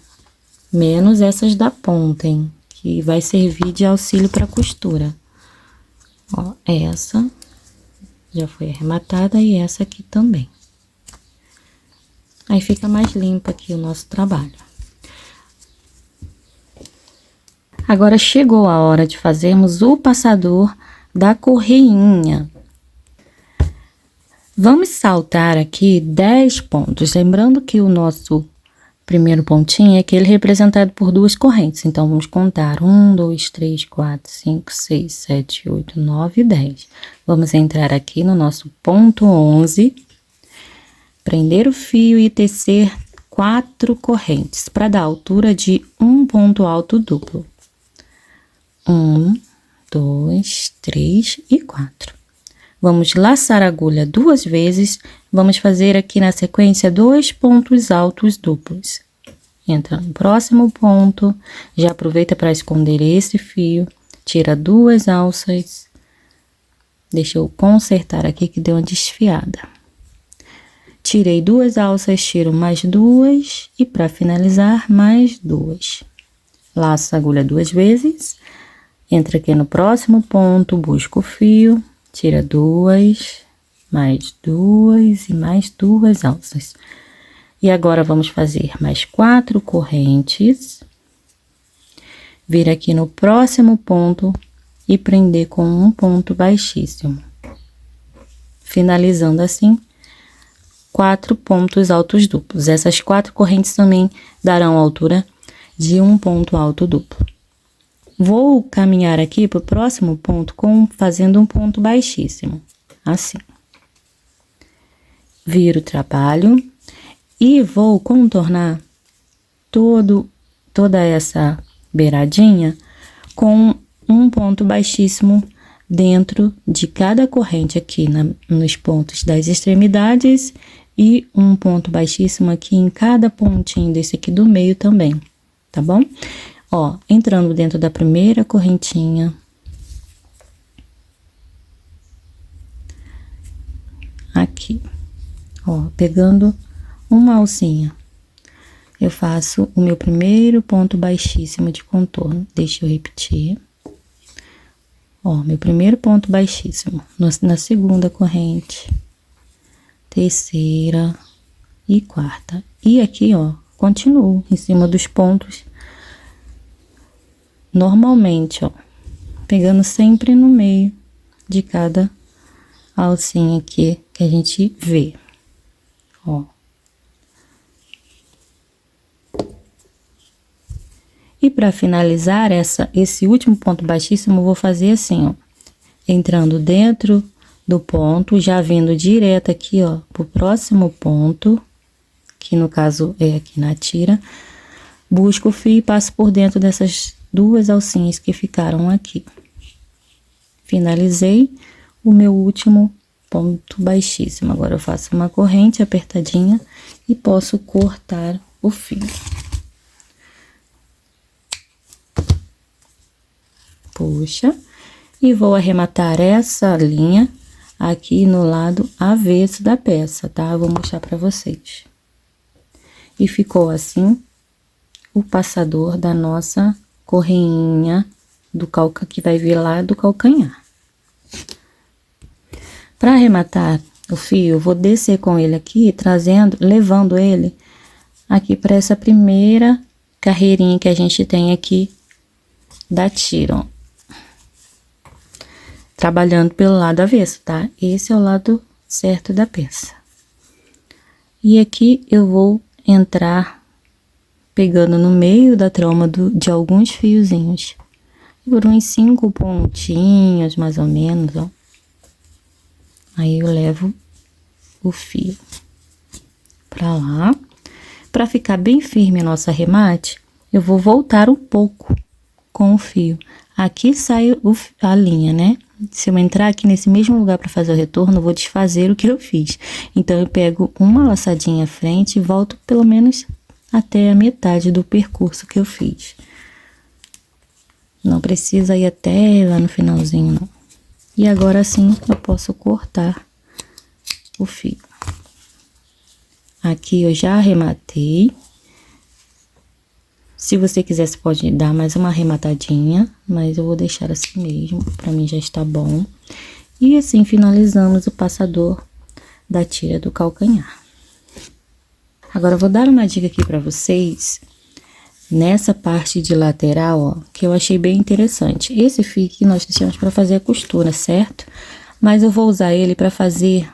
Menos essas da ponta, hein? Que vai servir de auxílio para costura. Ó, essa já foi arrematada e essa aqui também. Aí fica mais limpo aqui o nosso trabalho. Agora chegou a hora de fazermos o passador da correinha. Vamos saltar aqui 10 pontos. Lembrando que o nosso primeiro pontinho é aquele representado por 2 correntes. Então, vamos contar 1, 2, 3, 4, 5, 6, 7, 8, 9 e 10. Vamos entrar aqui no nosso ponto 11, prender o fio e tecer 4 correntes para dar altura de um ponto alto duplo. 1, 2, 3 e 4. Vamos laçar a agulha 2 vezes, vamos fazer aqui na sequência 2 pontos altos duplos. Entra no próximo ponto, já aproveita para esconder esse fio, tira 2 alças, deixa eu consertar aqui que deu uma desfiada. Tirei 2 alças, tiro mais 2 e para finalizar mais 2. Laço a agulha 2 vezes, Entra aqui no próximo ponto, busca o fio, tira 2, mais 2 e mais 2 alças. E agora vamos fazer mais 4 correntes. Vir aqui no próximo ponto e prender com um ponto baixíssimo. Finalizando assim 4 pontos altos duplos. Essas 4 correntes também darão altura de um ponto alto duplo. Vou caminhar aqui para o próximo ponto fazendo um ponto baixíssimo, assim. Viro o trabalho e vou contornar toda essa beiradinha com um ponto baixíssimo dentro de cada corrente aqui nos pontos das extremidades e um ponto baixíssimo aqui em cada pontinho desse aqui do meio também, tá bom? Ó, entrando dentro da primeira correntinha. Aqui, ó, pegando uma alcinha. Eu faço o meu primeiro ponto baixíssimo de contorno. Deixa eu repetir. Ó, meu primeiro ponto baixíssimo na segunda corrente, terceira e quarta. E aqui, ó, continuo em cima dos pontos. Normalmente, ó, pegando sempre no meio de cada alcinha aqui que a gente vê, ó. E para finalizar esse último ponto baixíssimo, eu vou fazer assim, ó, entrando dentro do ponto, já vindo direto aqui, ó, pro próximo ponto, que no caso é aqui na tira, busco o fio e passo por dentro dessas 2 alcinhas que ficaram aqui. Finalizei o meu último ponto baixíssimo. Agora eu faço uma corrente apertadinha e posso cortar o fio. Puxa, e vou arrematar essa linha aqui no lado avesso da peça, tá? Eu vou mostrar pra vocês. E ficou assim o passador da nossa correinha que vai vir lá do calcanhar. Para arrematar o fio, eu vou descer com ele aqui, levando ele aqui para essa primeira carreirinha que a gente tem aqui da tira, ó. Trabalhando pelo lado avesso, tá? Esse é o lado certo da peça. E aqui eu vou entrar pegando no meio da trama de alguns fiozinhos. Por uns 5 pontinhos, mais ou menos, ó. Aí eu levo o fio pra lá. Pra ficar bem firme o nosso arremate, eu vou voltar um pouco com o fio. Aqui sai a linha, né? Se eu entrar aqui nesse mesmo lugar para fazer o retorno, eu vou desfazer o que eu fiz. Então, eu pego uma laçadinha à frente e volto pelo menos até a metade do percurso que eu fiz. Não precisa ir até lá no finalzinho, não. E agora sim, eu posso cortar o fio. Aqui eu já arrematei. Se você quiser, você pode dar mais uma arrematadinha, mas eu vou deixar assim mesmo, pra mim já está bom. E assim finalizamos o passador da tira do calcanhar. Agora eu vou dar uma dica aqui pra vocês, nessa parte de lateral, ó, que eu achei bem interessante. Esse fio aqui nós deixamos pra fazer a costura, certo? Mas eu vou usar ele pra fazer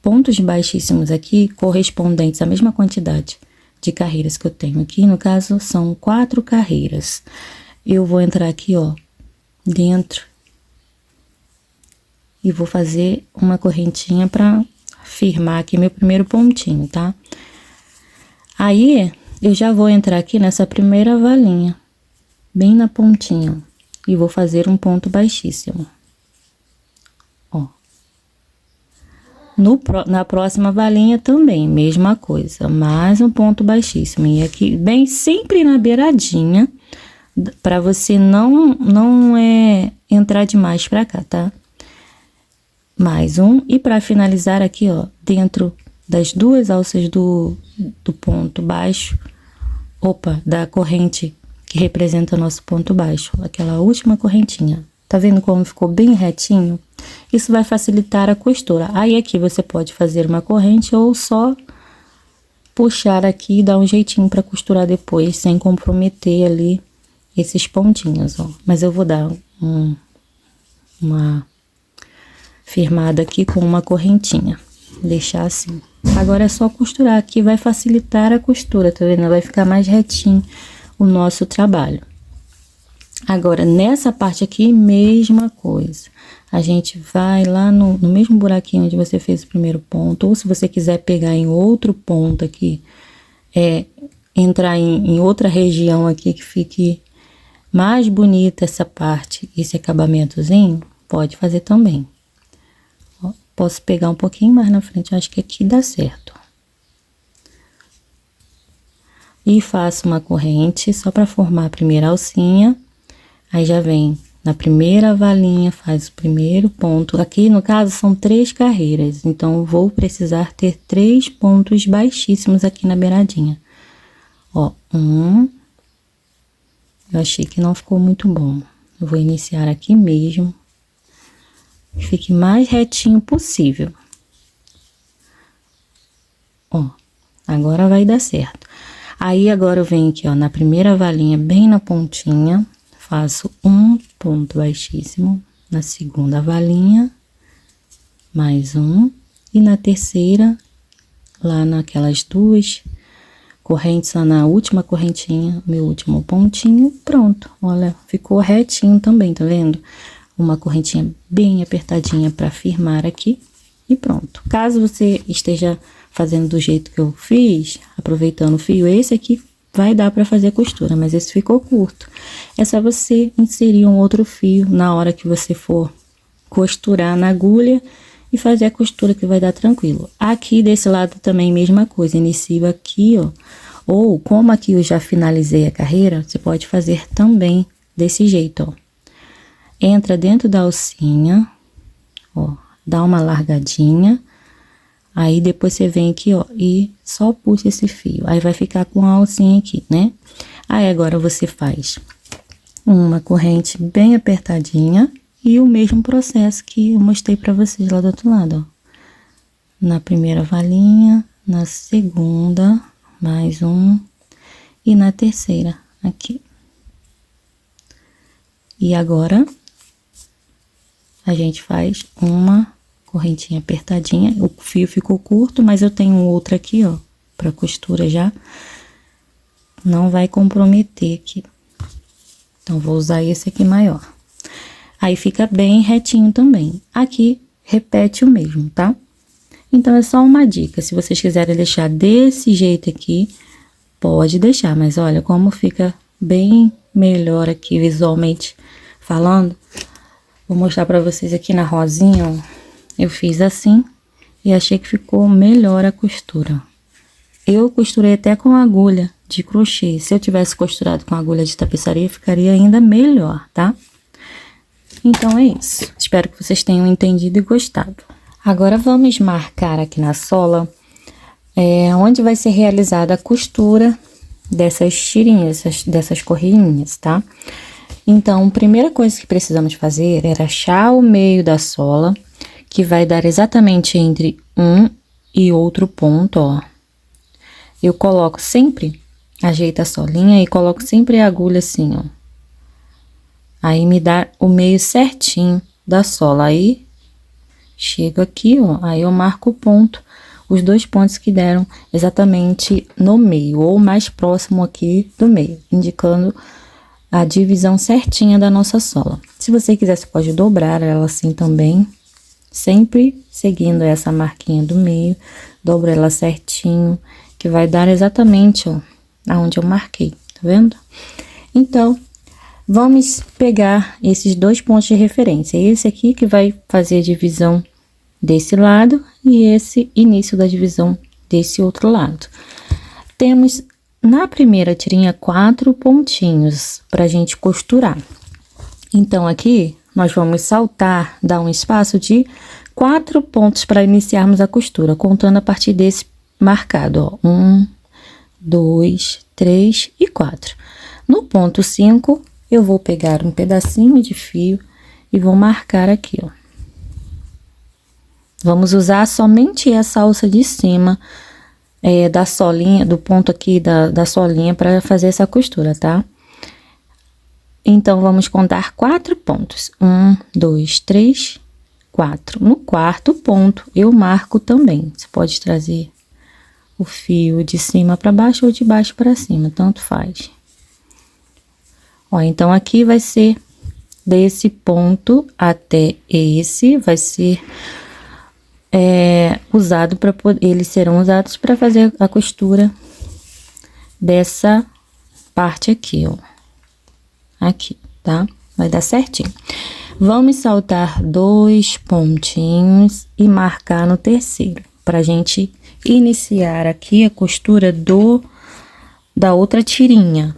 pontos baixíssimos aqui, correspondentes à mesma quantidade de carreiras que eu tenho aqui. No caso, são 4 carreiras. Eu vou entrar aqui, ó, dentro e vou fazer uma correntinha pra firmar aqui meu primeiro pontinho, tá? Aí, eu já vou entrar aqui nessa primeira valinha, bem na pontinha, e vou fazer um ponto baixíssimo. Ó. Na próxima valinha também, mesma coisa, mais um ponto baixíssimo. E aqui, bem sempre na beiradinha, pra você não entrar demais pra cá, tá? Mais um, e pra finalizar aqui, ó, dentro das 2 alças do ponto baixo, da corrente que representa nosso ponto baixo, aquela última correntinha. Tá vendo como ficou bem retinho? Isso vai facilitar a costura. Aí aqui você pode fazer uma corrente ou só puxar aqui e dar um jeitinho para costurar depois, sem comprometer ali esses pontinhos, ó. Mas eu vou dar uma firmada aqui com uma correntinha, deixar assim. Agora é só costurar aqui, vai facilitar a costura, tá vendo? Vai ficar mais retinho o nosso trabalho. Agora, nessa parte aqui, mesma coisa. A gente vai lá no mesmo buraquinho onde você fez o primeiro ponto, ou se você quiser pegar em outro ponto aqui, entrar em outra região aqui que fique mais bonita essa parte, esse acabamentozinho, pode fazer também. Ó, posso pegar um pouquinho mais na frente, acho que aqui dá certo. E faço uma corrente só para formar a primeira alcinha. Aí já vem na primeira valinha, faz o primeiro ponto. Aqui, no caso, são 3 carreiras. Então, vou precisar ter 3 pontos baixíssimos aqui na beiradinha. Ó, eu achei que não ficou muito bom. Eu vou iniciar aqui mesmo. Que fique mais retinho possível. Ó, agora vai dar certo. Aí, agora eu venho aqui, ó, na primeira valinha, bem na pontinha. Faço um ponto baixíssimo, na segunda valinha, mais um, e na terceira, lá naquelas 2 correntes, lá na última correntinha, meu último pontinho, pronto. Olha, ficou retinho também, tá vendo? Uma correntinha bem apertadinha para firmar aqui, e pronto. Caso você esteja fazendo do jeito que eu fiz, aproveitando o fio, esse aqui vai dar para fazer a costura, mas esse ficou curto. É só você inserir um outro fio na hora que você for costurar na agulha e fazer a costura, que vai dar tranquilo. Aqui desse lado também mesma coisa, inicio aqui, ó. Ou como aqui eu já finalizei a carreira, você pode fazer também desse jeito, ó. Entra dentro da alcinha, ó, dá uma largadinha. Aí, depois você vem aqui, ó, e só puxa esse fio. Aí, vai ficar com a alcinha aqui, né? Aí, agora você faz uma corrente bem apertadinha e o mesmo processo que eu mostrei pra vocês lá do outro lado, ó. Na primeira valinha, na segunda, mais um, e na terceira, aqui. E agora, a gente faz uma correntinha apertadinha. O fio ficou curto, mas eu tenho outra aqui, ó, pra costura já. Não vai comprometer aqui. Então, vou usar esse aqui maior. Aí, fica bem retinho também. Aqui, repete o mesmo, tá? Então, é só uma dica. Se vocês quiserem deixar desse jeito aqui, pode deixar. Mas, olha como fica bem melhor aqui, visualmente falando. Vou mostrar pra vocês aqui na rosinha, ó. Eu fiz assim e achei que ficou melhor a costura. Eu costurei até com agulha de crochê. Se eu tivesse costurado com agulha de tapeçaria, ficaria ainda melhor, tá? Então, é isso. Espero que vocês tenham entendido e gostado. Agora, vamos marcar aqui na sola onde vai ser realizada a costura dessas tirinhas, dessas correinhas, tá? Então, a primeira coisa que precisamos fazer era achar o meio da sola, que vai dar exatamente entre um e outro ponto, ó. Eu coloco sempre, ajeito a solinha e coloco sempre a agulha assim, ó. Aí, me dá o meio certinho da sola. Aí, chego aqui, ó, aí eu marco o ponto, os 2 pontos que deram exatamente no meio, ou mais próximo aqui do meio, indicando a divisão certinha da nossa sola. Se você quiser, você pode dobrar ela assim também. Sempre seguindo essa marquinha do meio, dobro ela certinho, que vai dar exatamente, ó, aonde eu marquei, tá vendo? Então, vamos pegar esses 2 pontos de referência. Esse aqui que vai fazer a divisão desse lado e esse início da divisão desse outro lado. Temos na primeira tirinha 4 pontinhos pra gente costurar. Então, aqui nós vamos saltar, dar um espaço de 4 pontos para iniciarmos a costura, contando a partir desse marcado, ó. 1, 2, 3 e 4. No ponto 5, eu vou pegar um pedacinho de fio e vou marcar aqui, ó. Vamos usar somente essa alça de cima, da solinha, do ponto aqui da solinha para fazer essa costura, tá? Então, vamos contar 4 pontos. 1, 2, 3, 4. No quarto ponto, eu marco também. Você pode trazer o fio de cima para baixo ou de baixo para cima, tanto faz. Ó, então, aqui vai ser desse ponto até esse, vai ser usado para poder, eles serão usados para fazer a costura dessa parte aqui, ó. Aqui, tá? Vai dar certinho. Vamos saltar 2 pontinhos e marcar no terceiro, pra gente iniciar aqui a costura da outra tirinha.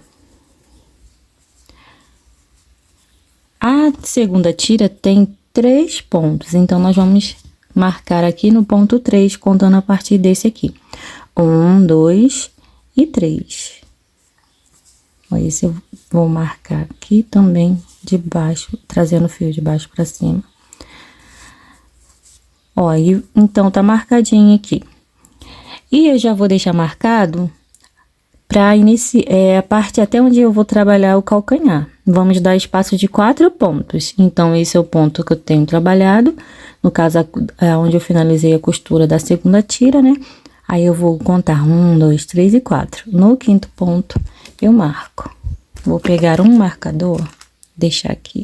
A segunda tira tem 3 pontos, então nós vamos marcar aqui no ponto 3, contando a partir desse aqui. 1, 2 e 3. Esse eu vou marcar aqui também de baixo, trazendo o fio de baixo para cima. Ó, então tá marcadinho aqui. E eu já vou deixar marcado para iniciar a parte até onde eu vou trabalhar o calcanhar. Vamos dar espaço de 4 pontos. Então, esse é o ponto que eu tenho trabalhado. No caso, onde eu finalizei a costura da segunda tira, né? Aí, eu vou contar 1, 2, 3 e 4. No quinto ponto, eu marco. Vou pegar um marcador, deixar aqui,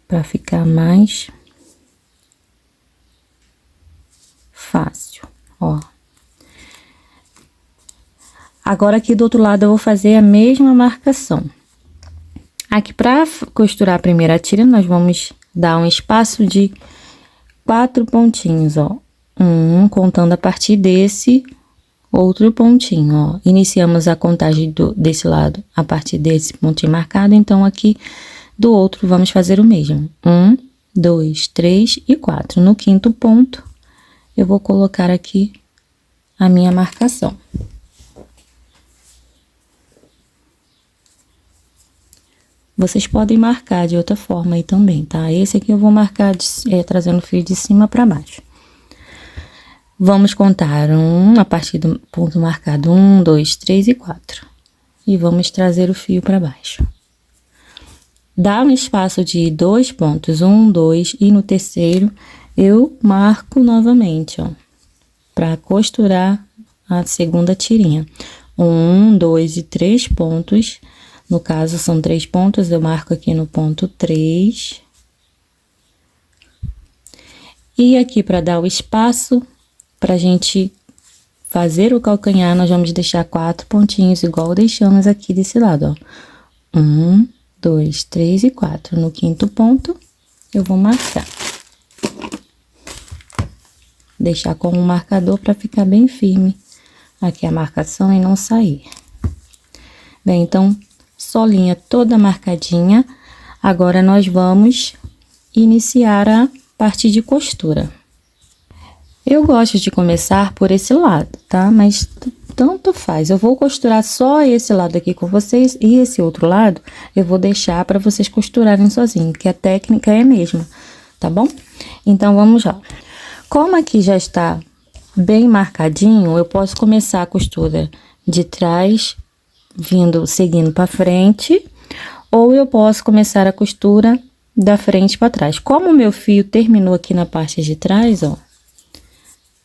para ficar mais fácil, ó. Agora, aqui do outro lado, eu vou fazer a mesma marcação. Aqui, para costurar a primeira tira, nós vamos dar um espaço de 4 pontinhos, ó. Contando a partir desse outro pontinho, ó. Iniciamos a contagem desse lado a partir desse pontinho marcado, então aqui do outro vamos fazer o mesmo. 1, 2, 3 e 4. No quinto ponto, eu vou colocar aqui a minha marcação. Vocês podem marcar de outra forma aí também, tá? Esse aqui eu vou marcar trazendo o fio de cima para baixo. Vamos contar a partir do ponto marcado 1, 2, 3 e 4. E vamos trazer o fio para baixo. Dá um espaço de 2 pontos, 1, 2, e no terceiro eu marco novamente, ó, para costurar a segunda tirinha. 1, 2 e 3 pontos. No caso, são 3 pontos, eu marco aqui no ponto 3. E aqui, para dar o espaço, pra gente fazer o calcanhar, nós vamos deixar 4 pontinhos, igual deixamos aqui desse lado, ó. 1, 2, 3 e 4. No quinto ponto, eu vou marcar. Deixar como um marcador para ficar bem firme aqui a marcação e não sair. Bem, então, solinha toda marcadinha. Agora, nós vamos iniciar a parte de costura. Eu gosto de começar por esse lado, tá? Mas tanto faz. Eu vou costurar só esse lado aqui com vocês e esse outro lado eu vou deixar para vocês costurarem sozinhos, que a técnica é a mesma, tá bom? Então, vamos lá. Como aqui já está bem marcadinho, eu posso começar a costura de trás, seguindo para frente, ou eu posso começar a costura da frente para trás. Como o meu fio terminou aqui na parte de trás, ó,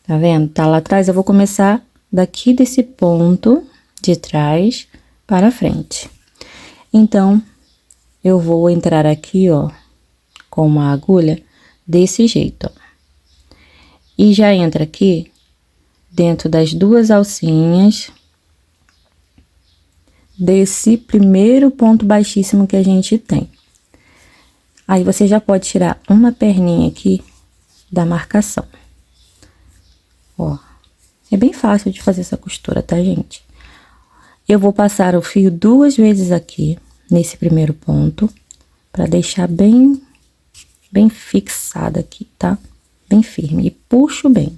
tá vendo? Tá lá atrás, eu vou começar daqui desse ponto de trás para frente. Então, eu vou entrar aqui, ó, com uma agulha desse jeito, ó. E já entra aqui dentro das 2 alcinhas desse primeiro ponto baixíssimo que a gente tem. Aí, você já pode tirar uma perninha aqui da marcação. Ó, é bem fácil de fazer essa costura, tá, gente? Eu vou passar o fio 2 vezes aqui, nesse primeiro ponto, pra deixar bem fixado aqui, tá? Bem firme, e puxo bem.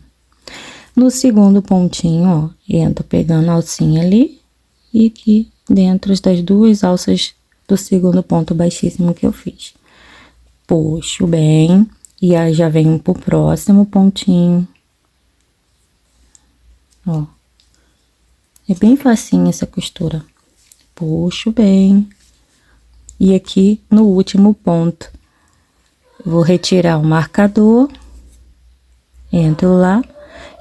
No segundo pontinho, ó, entro pegando a alcinha ali e aqui dentro das duas alças do segundo ponto baixíssimo que eu fiz. Puxo bem, e aí já venho pro próximo pontinho. Ó. É bem facinho essa costura. Puxo bem. E aqui no último ponto, vou retirar o marcador. Entro lá.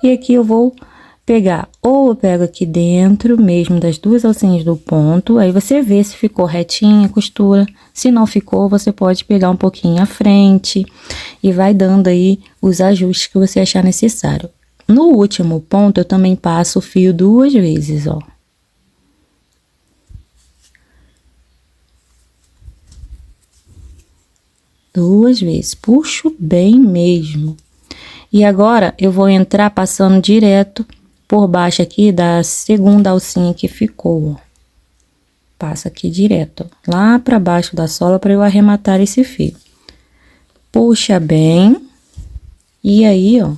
E aqui eu vou pegar, ou eu pego aqui dentro mesmo das duas alcinhas do ponto, aí você vê se ficou retinha a costura. Se não ficou, você pode pegar um pouquinho à frente e vai dando aí os ajustes que você achar necessário. No último ponto, eu também passo o fio 2 vezes, ó. Duas vezes, puxo bem mesmo. E agora, eu vou entrar passando direto por baixo aqui da segunda alcinha que ficou, ó. Passa aqui direto, ó, lá pra baixo da sola para eu arrematar esse fio. Puxa bem. E aí, ó,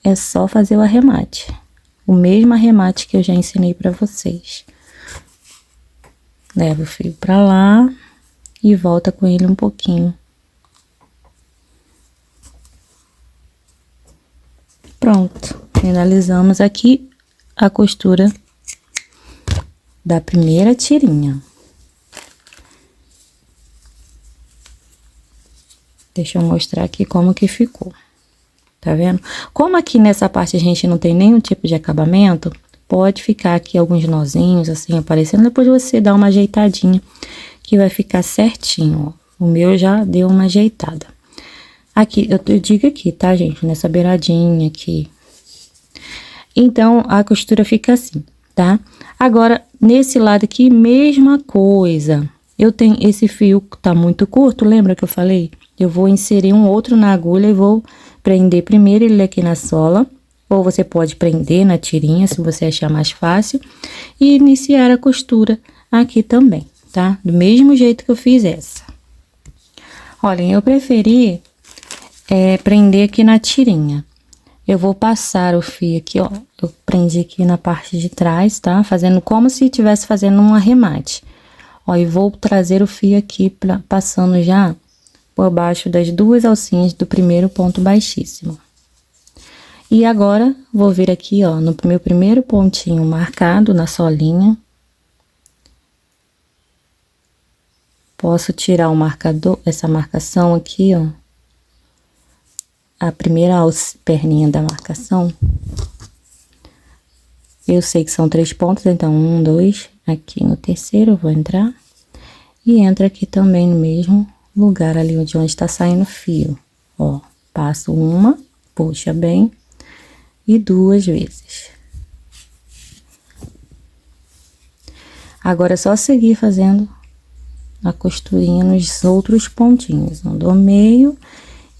é só fazer o arremate. O mesmo arremate que eu já ensinei pra vocês. Leva o fio pra lá e volta com ele um pouquinho. Pronto, finalizamos aqui a costura da primeira tirinha. Deixa eu mostrar aqui como que ficou. Tá vendo? Como aqui nessa parte a gente não tem nenhum tipo de acabamento, pode ficar aqui alguns nozinhos assim aparecendo, depois você dá uma ajeitadinha que vai ficar certinho, ó. O meu já deu uma ajeitada. Aqui, eu digo aqui, tá, gente? Nessa beiradinha aqui. Então, a costura fica assim, tá? Agora, nesse lado aqui, mesma coisa. Eu tenho esse fio que tá muito curto, lembra que eu falei? Eu vou inserir um outro na agulha e vou prender primeiro ele aqui na sola. Ou você pode prender na tirinha, se você achar mais fácil. E iniciar a costura aqui também, tá? Do mesmo jeito que eu fiz essa. Olhem, eu preferi prender aqui na tirinha. Eu vou passar o fio aqui, ó. Eu prendi aqui na parte de trás, tá? Fazendo como se estivesse fazendo um arremate. Ó, e vou trazer o fio aqui, passando já por baixo das duas alcinhas do primeiro ponto baixíssimo. E agora, vou vir aqui, ó, no meu primeiro pontinho marcado na solinha. Posso tirar o marcador, essa marcação aqui, ó. A primeira perninha da marcação. Eu sei que são 3 pontos, então 1, 2, aqui no terceiro eu vou entrar. E entra aqui também no mesmo lugar ali onde está saindo o fio. Ó, passo uma, puxa bem, e 2 vezes. Agora é só seguir fazendo a costurinha nos outros pontinhos, no do meio.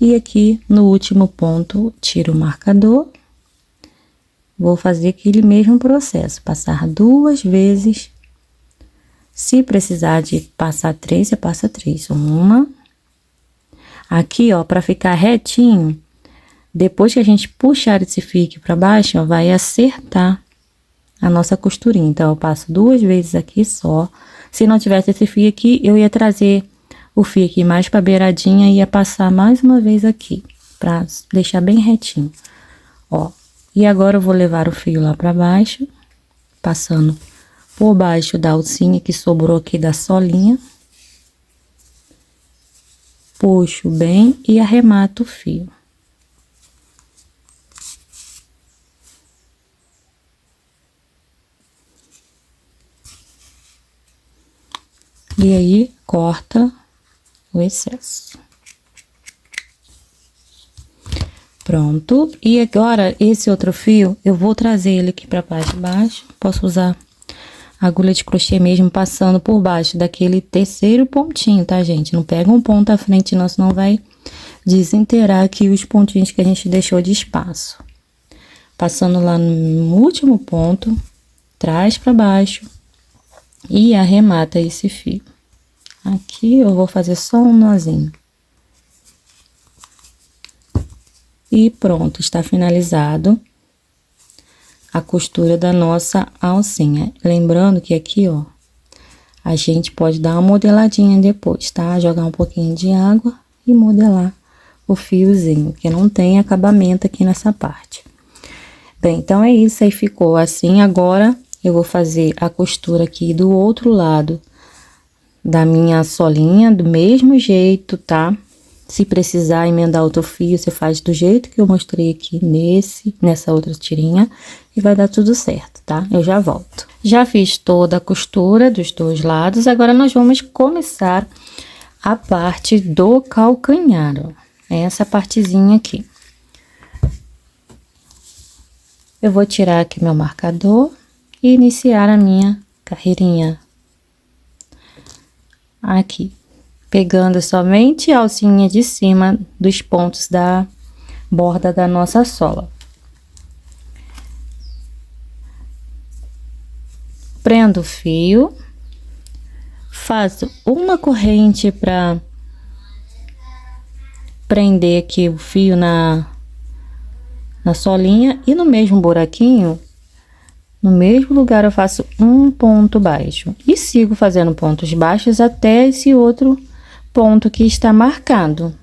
E aqui no último ponto, tiro o marcador. Vou fazer aquele mesmo processo, passar 2 vezes. Se precisar de passar 3, você passa 3. Uma. Aqui, ó, pra ficar retinho, depois que a gente puxar esse fio aqui pra baixo, ó, vai acertar a nossa costurinha. Então, eu passo 2 vezes aqui só. Se não tivesse esse fio aqui, eu ia trazer o fio aqui mais pra beiradinha e ia passar mais uma vez aqui, pra deixar bem retinho. Ó, e agora eu vou levar o fio lá pra baixo, passando por baixo da alcinha que sobrou aqui da solinha. Puxo bem e arremato o fio. E aí, corta o excesso. Pronto. E agora, esse outro fio, eu vou trazer ele aqui pra parte de baixo. Posso usar a agulha de crochê mesmo, passando por baixo daquele terceiro pontinho, tá, gente? Não pega um ponto à frente, não, senão vai desinteirar aqui os pontinhos que a gente deixou de espaço. Passando lá no último ponto, traz pra baixo e arremata esse fio. Aqui eu vou fazer só um nozinho. E pronto, está finalizado a costura da nossa alcinha. Lembrando que aqui, ó, a gente pode dar uma modeladinha depois, tá? Jogar um pouquinho de água e modelar o fiozinho, que não tem acabamento aqui nessa parte. Bem, então é isso, aí ficou assim. Agora eu vou fazer a costura aqui do outro lado da minha solinha, do mesmo jeito, tá? Se precisar emendar outro fio, você faz do jeito que eu mostrei aqui nessa outra tirinha e vai dar tudo certo, tá? Eu já volto. Já fiz toda a costura dos dois lados, agora nós vamos começar a parte do calcanhar, ó. Essa partezinha aqui. Eu vou tirar aqui meu marcador e iniciar a minha carreirinha. Aqui, pegando somente a alcinha de cima dos pontos da borda da nossa sola. Prendo o fio, faço uma corrente para prender aqui o fio na solinha e no mesmo buraquinho, no mesmo lugar eu faço um ponto baixo e sigo fazendo pontos baixos até esse outro ponto que está marcado.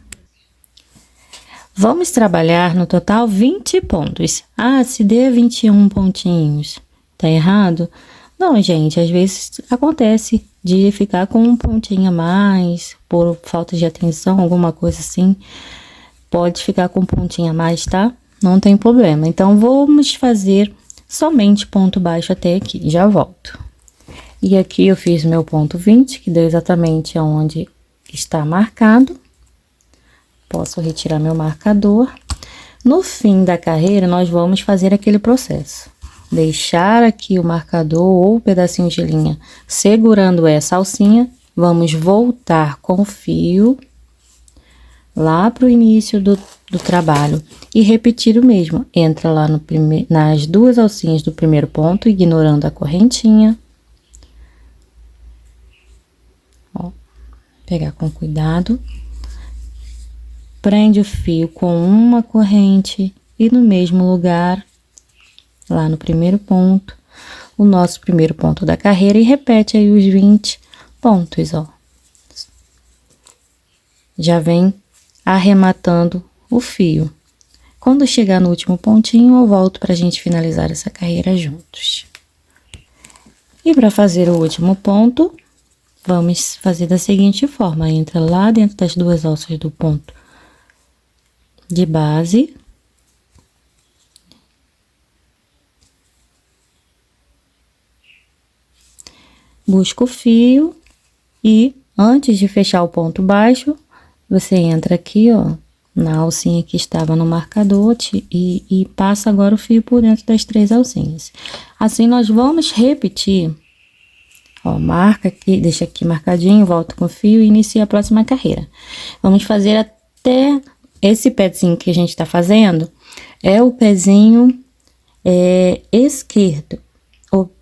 Vamos trabalhar no total 20 pontos. Ah, se der 21 pontinhos, tá errado? Não, gente, às vezes acontece de ficar com um pontinho a mais, por falta de atenção, alguma coisa assim. Pode ficar com um pontinho a mais, tá? Não tem problema. Então, vamos fazer somente ponto baixo até aqui. Já volto. E aqui eu fiz meu ponto 20, que deu exatamente aonde está marcado. Posso retirar meu marcador. No fim da carreira, nós vamos fazer aquele processo. Deixar aqui o marcador ou o pedacinho de linha segurando essa alcinha. Vamos voltar com o fio lá pro início do trabalho e repetir o mesmo. Entra lá nas duas alcinhas do primeiro ponto, ignorando a correntinha. Ó, pegar com cuidado. Prende o fio com uma corrente e no mesmo lugar, lá no primeiro ponto, o nosso primeiro ponto da carreira e repete aí os 20 pontos, ó. Já vem arrematando o fio. Quando chegar no último pontinho, eu volto pra gente finalizar essa carreira juntos. E para fazer o último ponto, vamos fazer da seguinte forma: entra lá dentro das duas alças do ponto de base. Busca o fio e antes de fechar o ponto baixo, você entra aqui, ó, na alcinha que estava no marcador e passa agora o fio por dentro das três alcinhas. Assim, nós vamos repetir, ó, marca aqui, deixa aqui marcadinho, volta com o fio e inicia a próxima carreira. Vamos fazer até esse pezinho que a gente tá fazendo, é o pezinho esquerdo.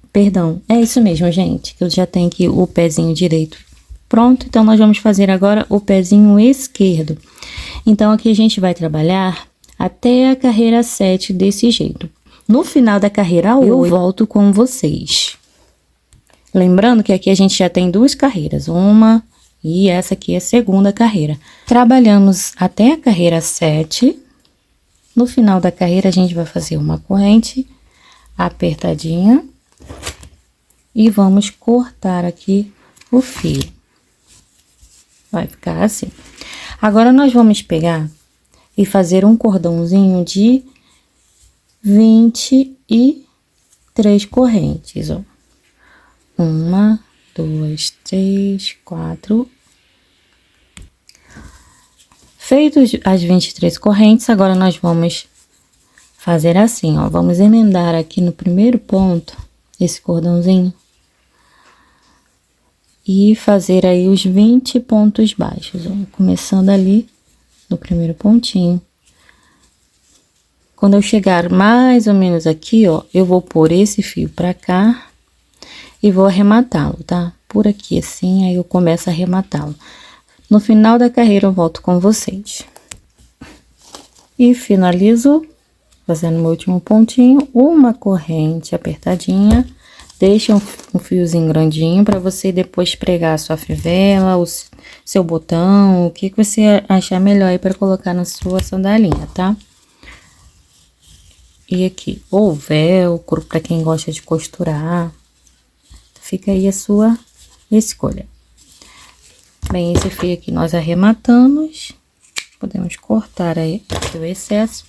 Perdão, é isso mesmo, gente, que eu já tenho aqui o pezinho direito pronto, então nós vamos fazer agora o pezinho esquerdo. Então, aqui a gente vai trabalhar até a carreira 7 desse jeito. No final da carreira 8, eu volto com vocês. Lembrando que aqui a gente já tem duas carreiras, uma e essa aqui é a segunda carreira. Trabalhamos até a carreira 7. No final da carreira, a gente vai fazer uma corrente apertadinha. E vamos cortar aqui o fio. Vai ficar assim. Agora, nós vamos pegar e fazer um cordãozinho de 23 correntes, ó. 1, 2, 3, 4. Feitos as 23 correntes, agora nós vamos fazer assim, ó. Vamos emendar aqui no primeiro ponto esse cordãozinho e fazer aí os 20 pontos baixos, ó, começando ali no primeiro pontinho. Quando eu chegar mais ou menos aqui, ó, eu vou pôr esse fio pra cá e vou arrematá-lo, tá? Por aqui assim, aí eu começo a arrematá-lo. No final da carreira eu volto com vocês. E finalizo fazendo meu último pontinho, uma corrente apertadinha, deixa um fiozinho grandinho para você depois pregar a sua fivela, o seu botão, o que você achar melhor aí para colocar na sua sandalinha, tá? E aqui, ou velcro, para quem gosta de costurar, fica aí a sua escolha. Bem, esse fio aqui nós arrematamos, podemos cortar aí o excesso.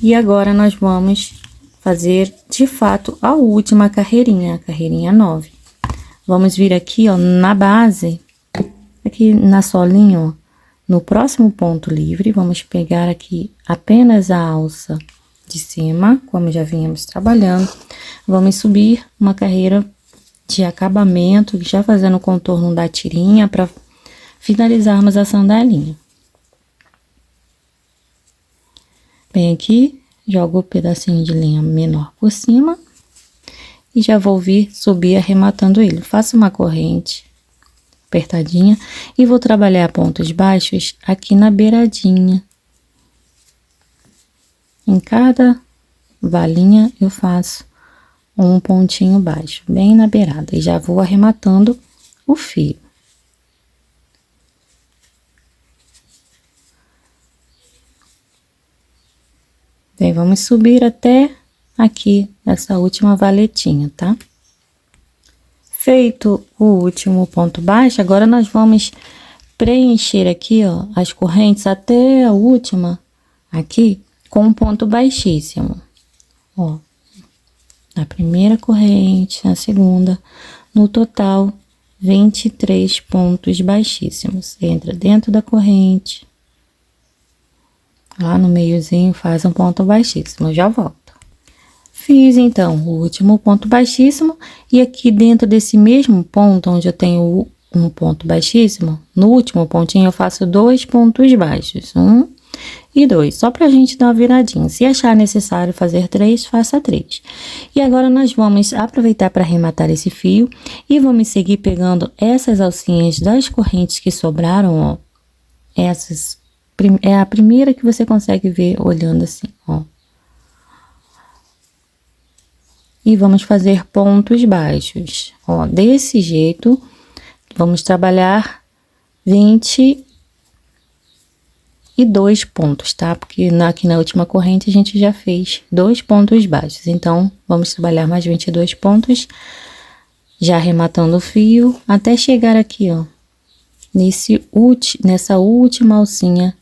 E agora nós vamos fazer, de fato, a última carreirinha, a carreirinha 9. Vamos vir aqui, ó, na base, aqui na solinha, ó, no próximo ponto livre, vamos pegar aqui apenas a alça de cima, como já vínhamos trabalhando. Vamos subir uma carreira de acabamento, já fazendo o contorno da tirinha para finalizarmos a sandalinha. Bem aqui, jogo o pedacinho de linha menor por cima e já vou vir subir arrematando ele. Faço uma corrente apertadinha e vou trabalhar pontos baixos aqui na beiradinha. Em cada valinha eu faço um pontinho baixo, bem na beirada, e já vou arrematando o fio. Bem, vamos subir até aqui, essa última valetinha, tá? Feito o último ponto baixo, agora nós vamos preencher aqui, ó, as correntes até a última aqui com um ponto baixíssimo. Ó, na primeira corrente, na segunda, no total 23 pontos baixíssimos. Entra dentro da corrente, lá no meiozinho faz um ponto baixíssimo, eu já volto. Fiz então o último ponto baixíssimo e aqui dentro desse mesmo ponto onde eu tenho um ponto baixíssimo, no último pontinho eu faço 2 pontos baixos, 1 e 2, só pra gente dar uma viradinha. Se achar necessário fazer 3, faça 3. E agora nós vamos aproveitar para arrematar esse fio e vamos seguir pegando essas alcinhas das correntes que sobraram, ó. Essas é a primeira que você consegue ver olhando assim, ó. E vamos fazer pontos baixos, ó, desse jeito. Vamos trabalhar 22 pontos, tá? Porque aqui na última corrente a gente já fez 2 pontos baixos. Então, vamos trabalhar mais 22 pontos, já arrematando o fio, até chegar aqui, ó, nessa última alcinha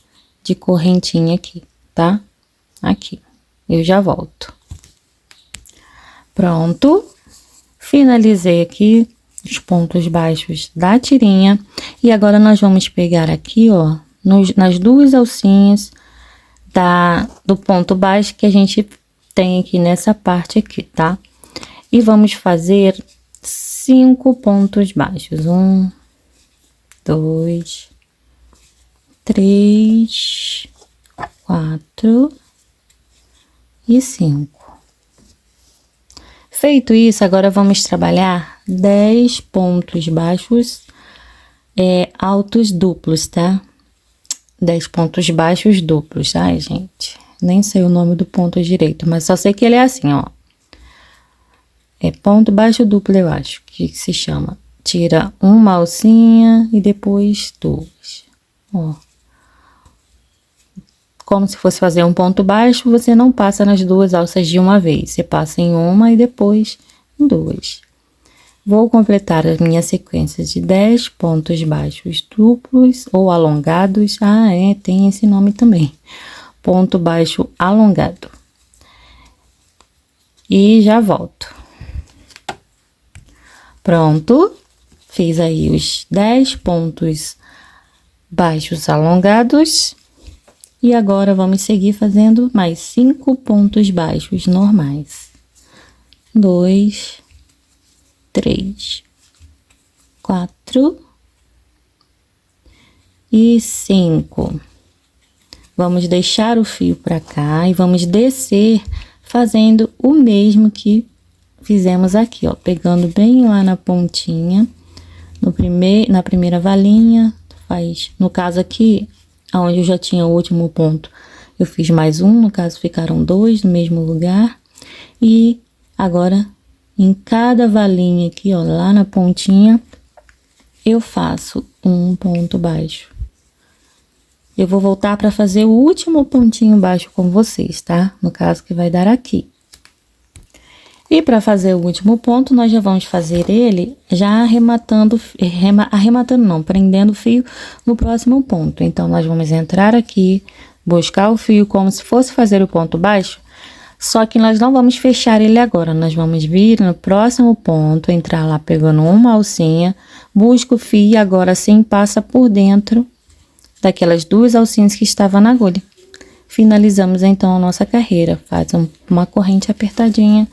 de correntinha aqui, tá? Aqui, eu já volto. Pronto, finalizei aqui os pontos baixos da tirinha. E agora nós vamos pegar aqui, ó, nas duas alcinhas do ponto baixo que a gente tem aqui nessa parte aqui, tá? E vamos fazer 5 pontos baixos. 1, 2, 3, 4 e 5. Feito isso, agora vamos trabalhar 10 pontos baixos altos duplos, tá? 10 pontos baixos duplos. Ai, gente, nem sei o nome do ponto direito, mas só sei que ele é assim, ó. É ponto baixo duplo, eu acho que se chama. Tira uma alcinha e depois 2, ó. Como se fosse fazer um ponto baixo, você não passa nas duas alças de uma vez. Você passa em uma e depois em 2. Vou completar a minha sequência de 10 pontos baixos duplos ou alongados. Ah, tem esse nome também. Ponto baixo alongado. E já volto. Pronto. Fiz aí os 10 pontos baixos alongados. E agora vamos seguir fazendo mais 5 pontos baixos normais. 2, 3, 4 e 5. Vamos deixar o fio para cá e vamos descer fazendo o mesmo que fizemos aqui, ó, pegando bem lá na pontinha, na primeira valinha, faz, no caso aqui, onde eu já tinha o último ponto, Eu fiz mais um, no caso ficaram 2 no mesmo lugar. E agora, em cada valinha aqui, ó, lá na pontinha, eu faço um ponto baixo. Eu vou voltar para fazer o último pontinho baixo com vocês, tá? No caso que vai dar aqui. E para fazer o último ponto, nós já vamos fazer ele já arrematando não, prendendo o fio no próximo ponto. Então, nós vamos entrar aqui, buscar o fio como se fosse fazer o ponto baixo, só que nós não vamos fechar ele agora. Nós vamos vir no próximo ponto, entrar lá pegando uma alcinha, busca o fio e agora sim passa por dentro daquelas 2 alcinhas que estavam na agulha. Finalizamos então a nossa carreira. Faz uma corrente apertadinha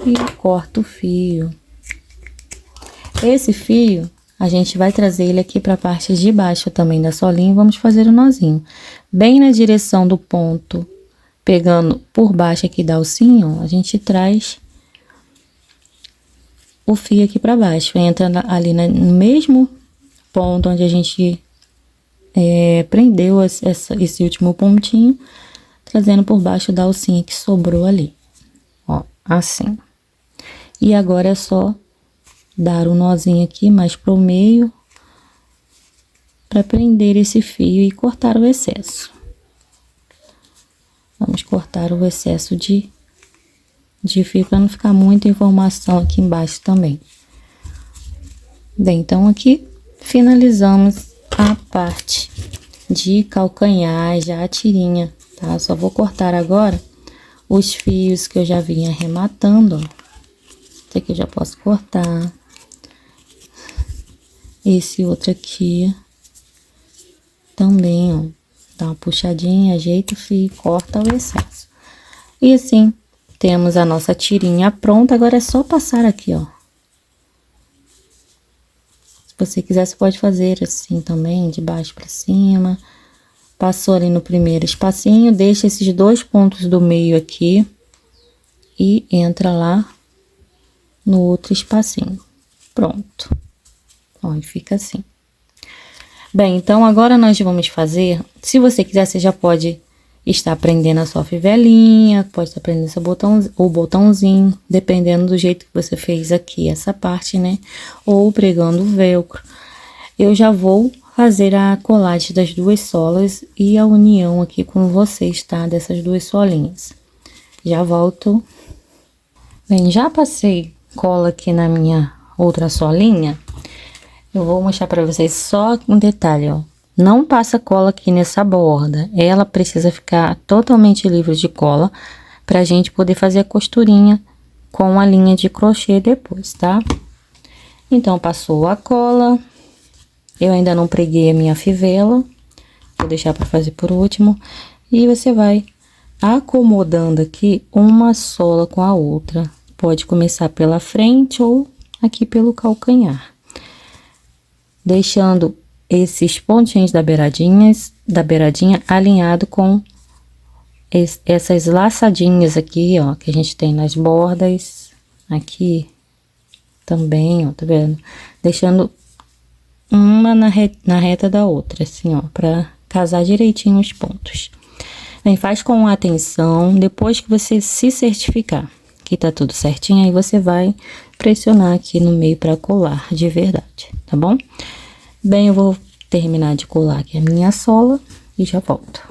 e corta o fio. Esse fio, a gente vai trazer ele aqui para a parte de baixo também da solinha e vamos fazer o nozinho. Bem na direção do ponto, pegando por baixo aqui da alcinha, ó, a gente traz o fio aqui para baixo. Entra ali no mesmo ponto onde a gente prendeu esse último pontinho, trazendo por baixo da alcinha que sobrou ali. Ó, assim. E agora é só dar um nozinho aqui mais pro meio para prender esse fio e cortar o excesso. Vamos cortar o excesso de fio para não ficar muita informação aqui embaixo também. Bem, então aqui finalizamos a parte de calcanhar, já a tirinha, tá? Só vou cortar agora os fios que eu já vinha arrematando, ó. Esse aqui eu já posso cortar. Esse outro aqui também, ó. Dá uma puxadinha, ajeita o fio, corta o excesso. E assim, temos a nossa tirinha pronta. Agora é só passar aqui, ó. Se você quiser, você pode fazer assim também, de baixo para cima. Passou ali no primeiro espacinho, deixa esses 2 pontos do meio aqui e entra lá no outro espacinho. Pronto. Ó, e fica assim. Bem, então agora nós vamos fazer, se você quiser, você já pode estar prendendo a sua fivelinha, pode estar prendendo o botãozinho, dependendo do jeito que você fez aqui, essa parte, né? Ou pregando o velcro. Eu já vou fazer a colagem das 2 solas e a união aqui com vocês, tá? Dessas 2 solinhas. Já volto. Bem, já passei cola aqui na minha outra solinha. Eu vou mostrar para vocês só um detalhe, ó. Não passa cola aqui nessa borda. Ela precisa ficar totalmente livre de cola pra gente poder fazer a costurinha com a linha de crochê depois, tá? Então, passou a cola. Eu ainda não preguei a minha fivela. Vou deixar para fazer por último. E você vai acomodando aqui uma sola com a outra. Pode começar pela frente ou aqui pelo calcanhar. Deixando esses pontinhos da beiradinha alinhado com essas laçadinhas aqui, ó, que a gente tem nas bordas, aqui também, ó, tá vendo? Deixando uma na reta da outra, assim, ó, pra casar direitinho os pontos. Bem, faz com atenção, depois que você se certificar que tá tudo certinho, aí você vai pressionar aqui no meio pra colar de verdade, tá bom? Bem, eu vou terminar de colar aqui a minha sola e já volto.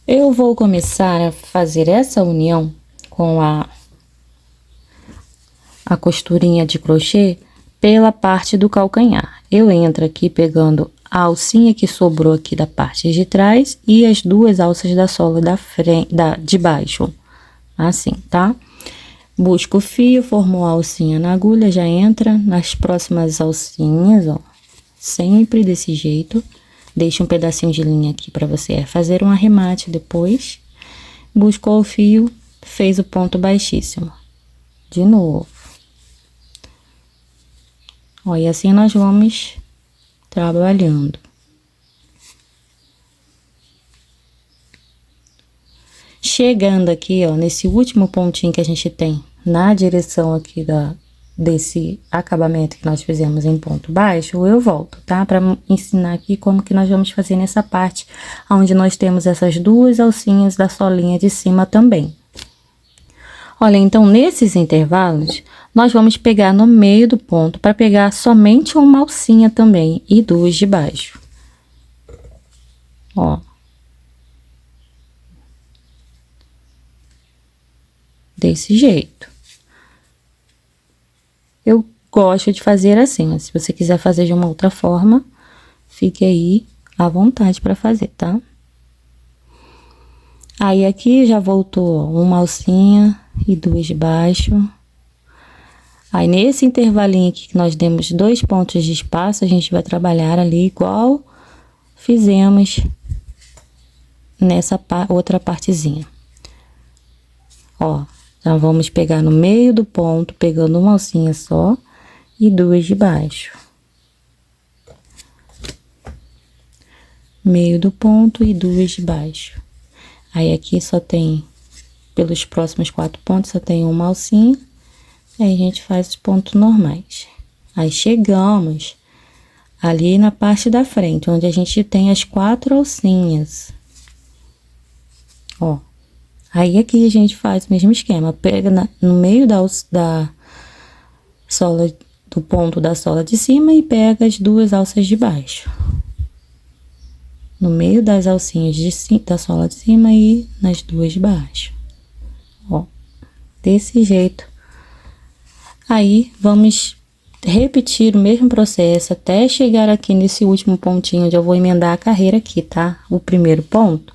Eu vou começar a fazer essa união com a costurinha de crochê pela parte do calcanhar. Eu entro aqui pegando a alcinha que sobrou aqui da parte de trás e as 2 alças da sola da frente, de baixo, assim, tá? Busco o fio, formou a alcinha na agulha, já entra nas próximas alcinhas, ó, sempre desse jeito. Deixa um pedacinho de linha aqui para você fazer um arremate depois. Buscou o fio, fez o ponto baixíssimo. De novo. Ó, e assim nós vamos trabalhando. Chegando aqui, ó, nesse último pontinho que a gente tem na direção aqui desse acabamento que nós fizemos em ponto baixo, eu volto, tá? Para ensinar aqui como que nós vamos fazer nessa parte, onde nós temos essas duas alcinhas da solinha de cima também. Olha, então, nesses intervalos, nós vamos pegar no meio do ponto, para pegar somente uma alcinha também, e duas de baixo. Ó. Desse jeito. Eu gosto de fazer assim, mas se você quiser fazer de uma outra forma, fique aí à vontade para fazer, tá? Aí, aqui já voltou uma alcinha e duas de baixo. Aí, nesse intervalinho aqui que nós demos 2 pontos de espaço, a gente vai trabalhar ali igual fizemos nessa outra partezinha. Ó, então, vamos pegar no meio do ponto, pegando uma alcinha só e duas de baixo. Meio do ponto e duas de baixo. Aí, aqui só tem, pelos próximos 4 pontos, só tem uma alcinha. Aí, a gente faz os pontos normais. Aí, chegamos ali na parte da frente, onde a gente tem as 4 alcinhas. Ó. Aí, aqui a gente faz o mesmo esquema. Pega no meio da sola, do ponto da sola de cima e pega as duas alças de baixo. No meio das alcinhas da sola de cima e nas duas de baixo. Ó, desse jeito. Aí, vamos repetir o mesmo processo até chegar aqui nesse último pontinho, onde eu vou emendar a carreira aqui, tá? O primeiro ponto,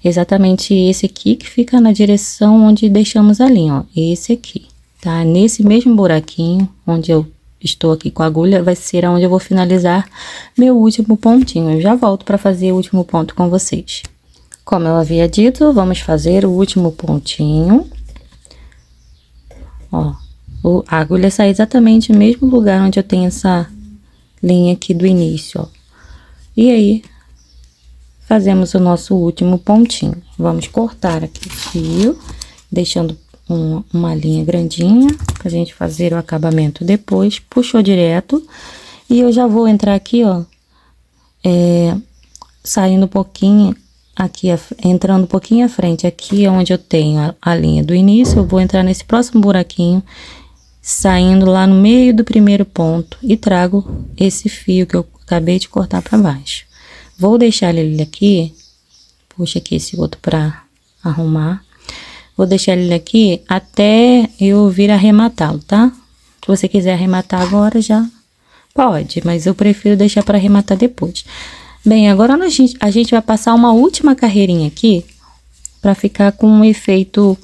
exatamente esse aqui que fica na direção onde deixamos a linha, ó. Esse aqui, tá? Nesse mesmo buraquinho, onde eu estou aqui com a agulha, vai ser onde eu vou finalizar meu último pontinho. Eu já volto para fazer o último ponto com vocês. Como eu havia dito, vamos fazer o último pontinho. Ó, a agulha sai exatamente no mesmo lugar onde eu tenho essa linha aqui do início, ó. E aí, fazemos o nosso último pontinho. Vamos cortar aqui o fio, deixando uma linha grandinha, pra gente fazer o acabamento depois. Puxou direto. E eu já vou entrar aqui, ó, saindo um pouquinho aqui, entrando um pouquinho à frente. Aqui é onde eu tenho a linha do início, eu vou entrar nesse próximo buraquinho, saindo lá no meio do primeiro ponto e trago esse fio que eu acabei de cortar para baixo. Vou deixar ele aqui, puxa aqui esse outro para arrumar. Vou deixar ele aqui até eu vir arrematá-lo, tá? Se você quiser arrematar agora, já pode, mas eu prefiro deixar para arrematar depois. Bem, agora a gente vai passar uma última carreirinha aqui, para ficar com um efeito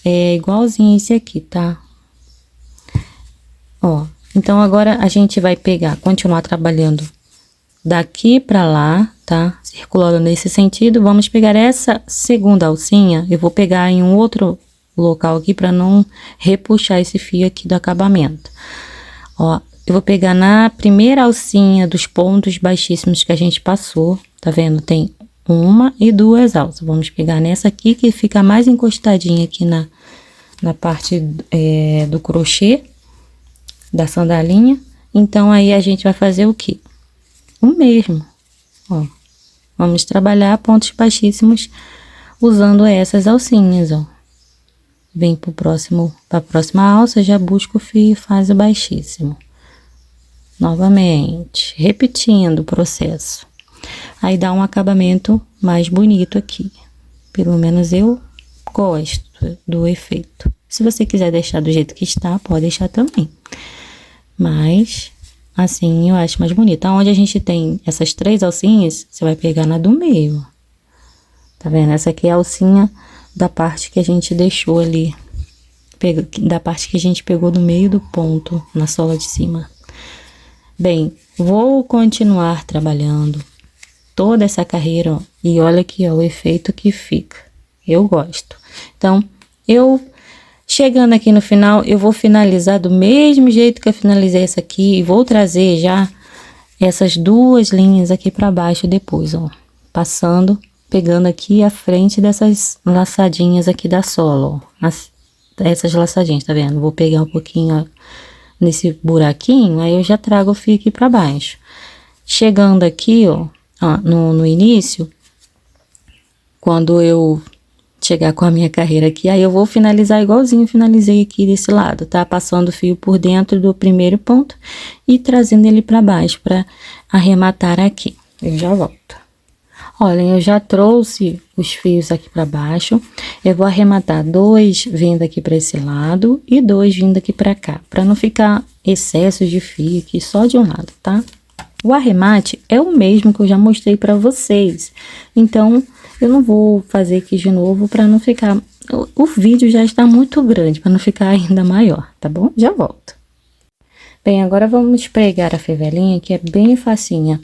igualzinho esse aqui, tá? Ó, então agora a gente vai continuar trabalhando daqui pra lá, tá? Circulando nesse sentido. Vamos pegar essa segunda alcinha, eu vou pegar em um outro local aqui pra não repuxar esse fio aqui do acabamento. Ó, eu vou pegar na primeira alcinha dos pontos baixíssimos que a gente passou, tá vendo? Tem uma e duas alças. Vamos pegar nessa aqui que fica mais encostadinha aqui na parte do crochê da sandalinha. Então, aí a gente vai fazer o quê? O mesmo, ó. Vamos trabalhar pontos baixíssimos usando essas alcinhas, ó. Vem pra próxima alça, já busca o fio e faz o baixíssimo. Novamente, repetindo o processo. Aí dá um acabamento mais bonito aqui. Pelo menos eu gosto do efeito. Se você quiser deixar do jeito que está, pode deixar também. Mas, assim, eu acho mais bonito. Onde a gente tem essas 3 alcinhas, você vai pegar na do meio. Tá vendo? Essa aqui é a alcinha da parte que a gente deixou ali. Da parte que a gente pegou do meio do ponto, na sola de cima. Bem, vou continuar trabalhando toda essa carreira, ó. E olha aqui, ó, o efeito que fica. Eu gosto. Então, chegando aqui no final, eu vou finalizar do mesmo jeito que eu finalizei essa aqui. E vou trazer já essas 2 linhas aqui pra baixo depois, ó. Passando, pegando aqui a frente dessas laçadinhas aqui da sola, ó. Essas laçadinhas, tá vendo? Vou pegar um pouquinho, ó, nesse buraquinho, aí eu já trago o fio aqui pra baixo. Chegando aqui, ó, no início, quando eu chegar com a minha carreira aqui, aí eu vou finalizar igualzinho finalizei aqui desse lado, tá? Passando o fio por dentro do primeiro ponto e trazendo ele pra baixo pra arrematar aqui. Eu já volto. Olhem, eu já trouxe os fios aqui pra baixo. Eu vou arrematar 2 vindo aqui pra esse lado e 2 vindo aqui pra cá, pra não ficar excesso de fio aqui só de um lado, tá? O arremate é o mesmo que eu já mostrei pra vocês. Então, eu não vou fazer aqui de novo pra não ficar... O vídeo já está muito grande, pra não ficar ainda maior, tá bom? Já volto. Bem, agora vamos pregar a fivelinha, que é bem facinha.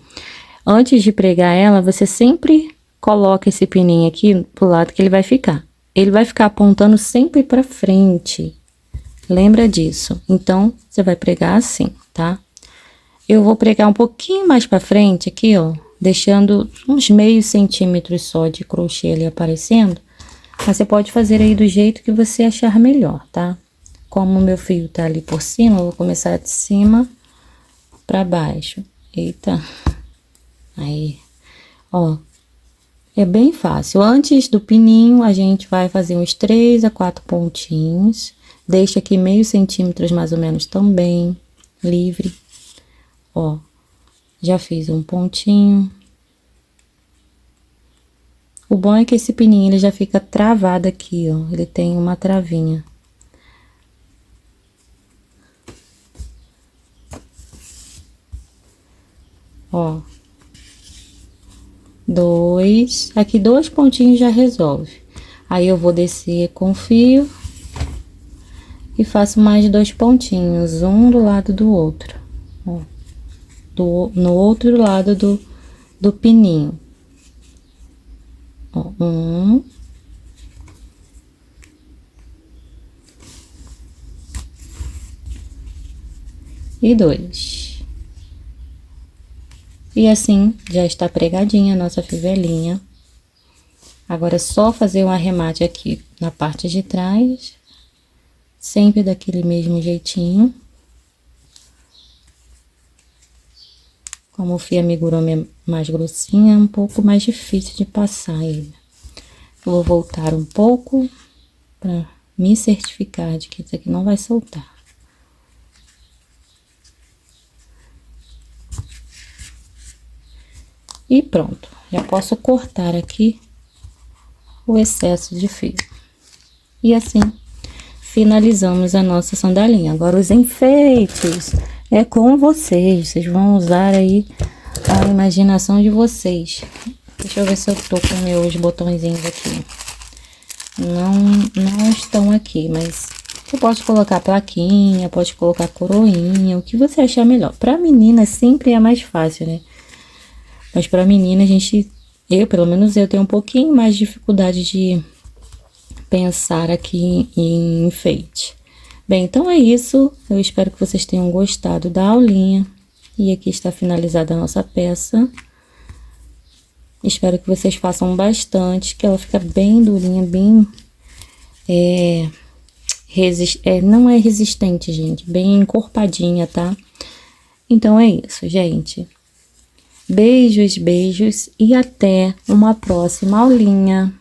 Antes de pregar ela, você sempre coloca esse pininho aqui pro lado que ele vai ficar. Ele vai ficar apontando sempre pra frente. Lembra disso? Então, você vai pregar assim, tá? Eu vou pregar um pouquinho mais pra frente aqui, ó. Deixando uns meio centímetros só de crochê ali aparecendo. Mas você pode fazer aí do jeito que você achar melhor, tá? Como o meu fio tá ali por cima, eu vou começar de cima pra baixo. Eita... Aí, ó, é bem fácil. Antes do pininho, a gente vai fazer uns 3 a 4 pontinhos. Deixa aqui meio centímetros mais ou menos também, livre. Ó, já fiz um pontinho. O bom é que esse pininho, ele já fica travado aqui, ó. Ele tem uma travinha. Ó. 2, aqui 2 pontinhos já resolve. Aí eu vou descer com fio e faço mais 2 pontinhos, um do lado do outro, ó, no outro lado do pininho. Ó, 1 e 2. E assim, já está pregadinha a nossa fivelinha. Agora, é só fazer um arremate aqui na parte de trás. Sempre daquele mesmo jeitinho. Como o fio amigurumi é mais grossinho, é um pouco mais difícil de passar ele. Eu vou voltar um pouco para me certificar de que isso aqui não vai soltar. E pronto, já posso cortar aqui o excesso de fio. E assim, finalizamos a nossa sandalinha. Agora, os enfeites é com vocês. Vocês vão usar aí a imaginação de vocês. Deixa eu ver se eu tô com meus botõezinhos aqui. Não estão aqui, mas você pode colocar plaquinha, pode colocar coroinha, o que você achar melhor. Pra menina sempre é mais fácil, né? Mas pra menina, pelo menos eu tenho um pouquinho mais de dificuldade de pensar aqui em enfeite. Bem, então é isso. Eu espero que vocês tenham gostado da aulinha. E aqui está finalizada a nossa peça. Espero que vocês façam bastante, que ela fica bem durinha, bem... não é resistente, gente. Bem encorpadinha, tá? Então é isso, gente. Beijos, beijos e até uma próxima aulinha.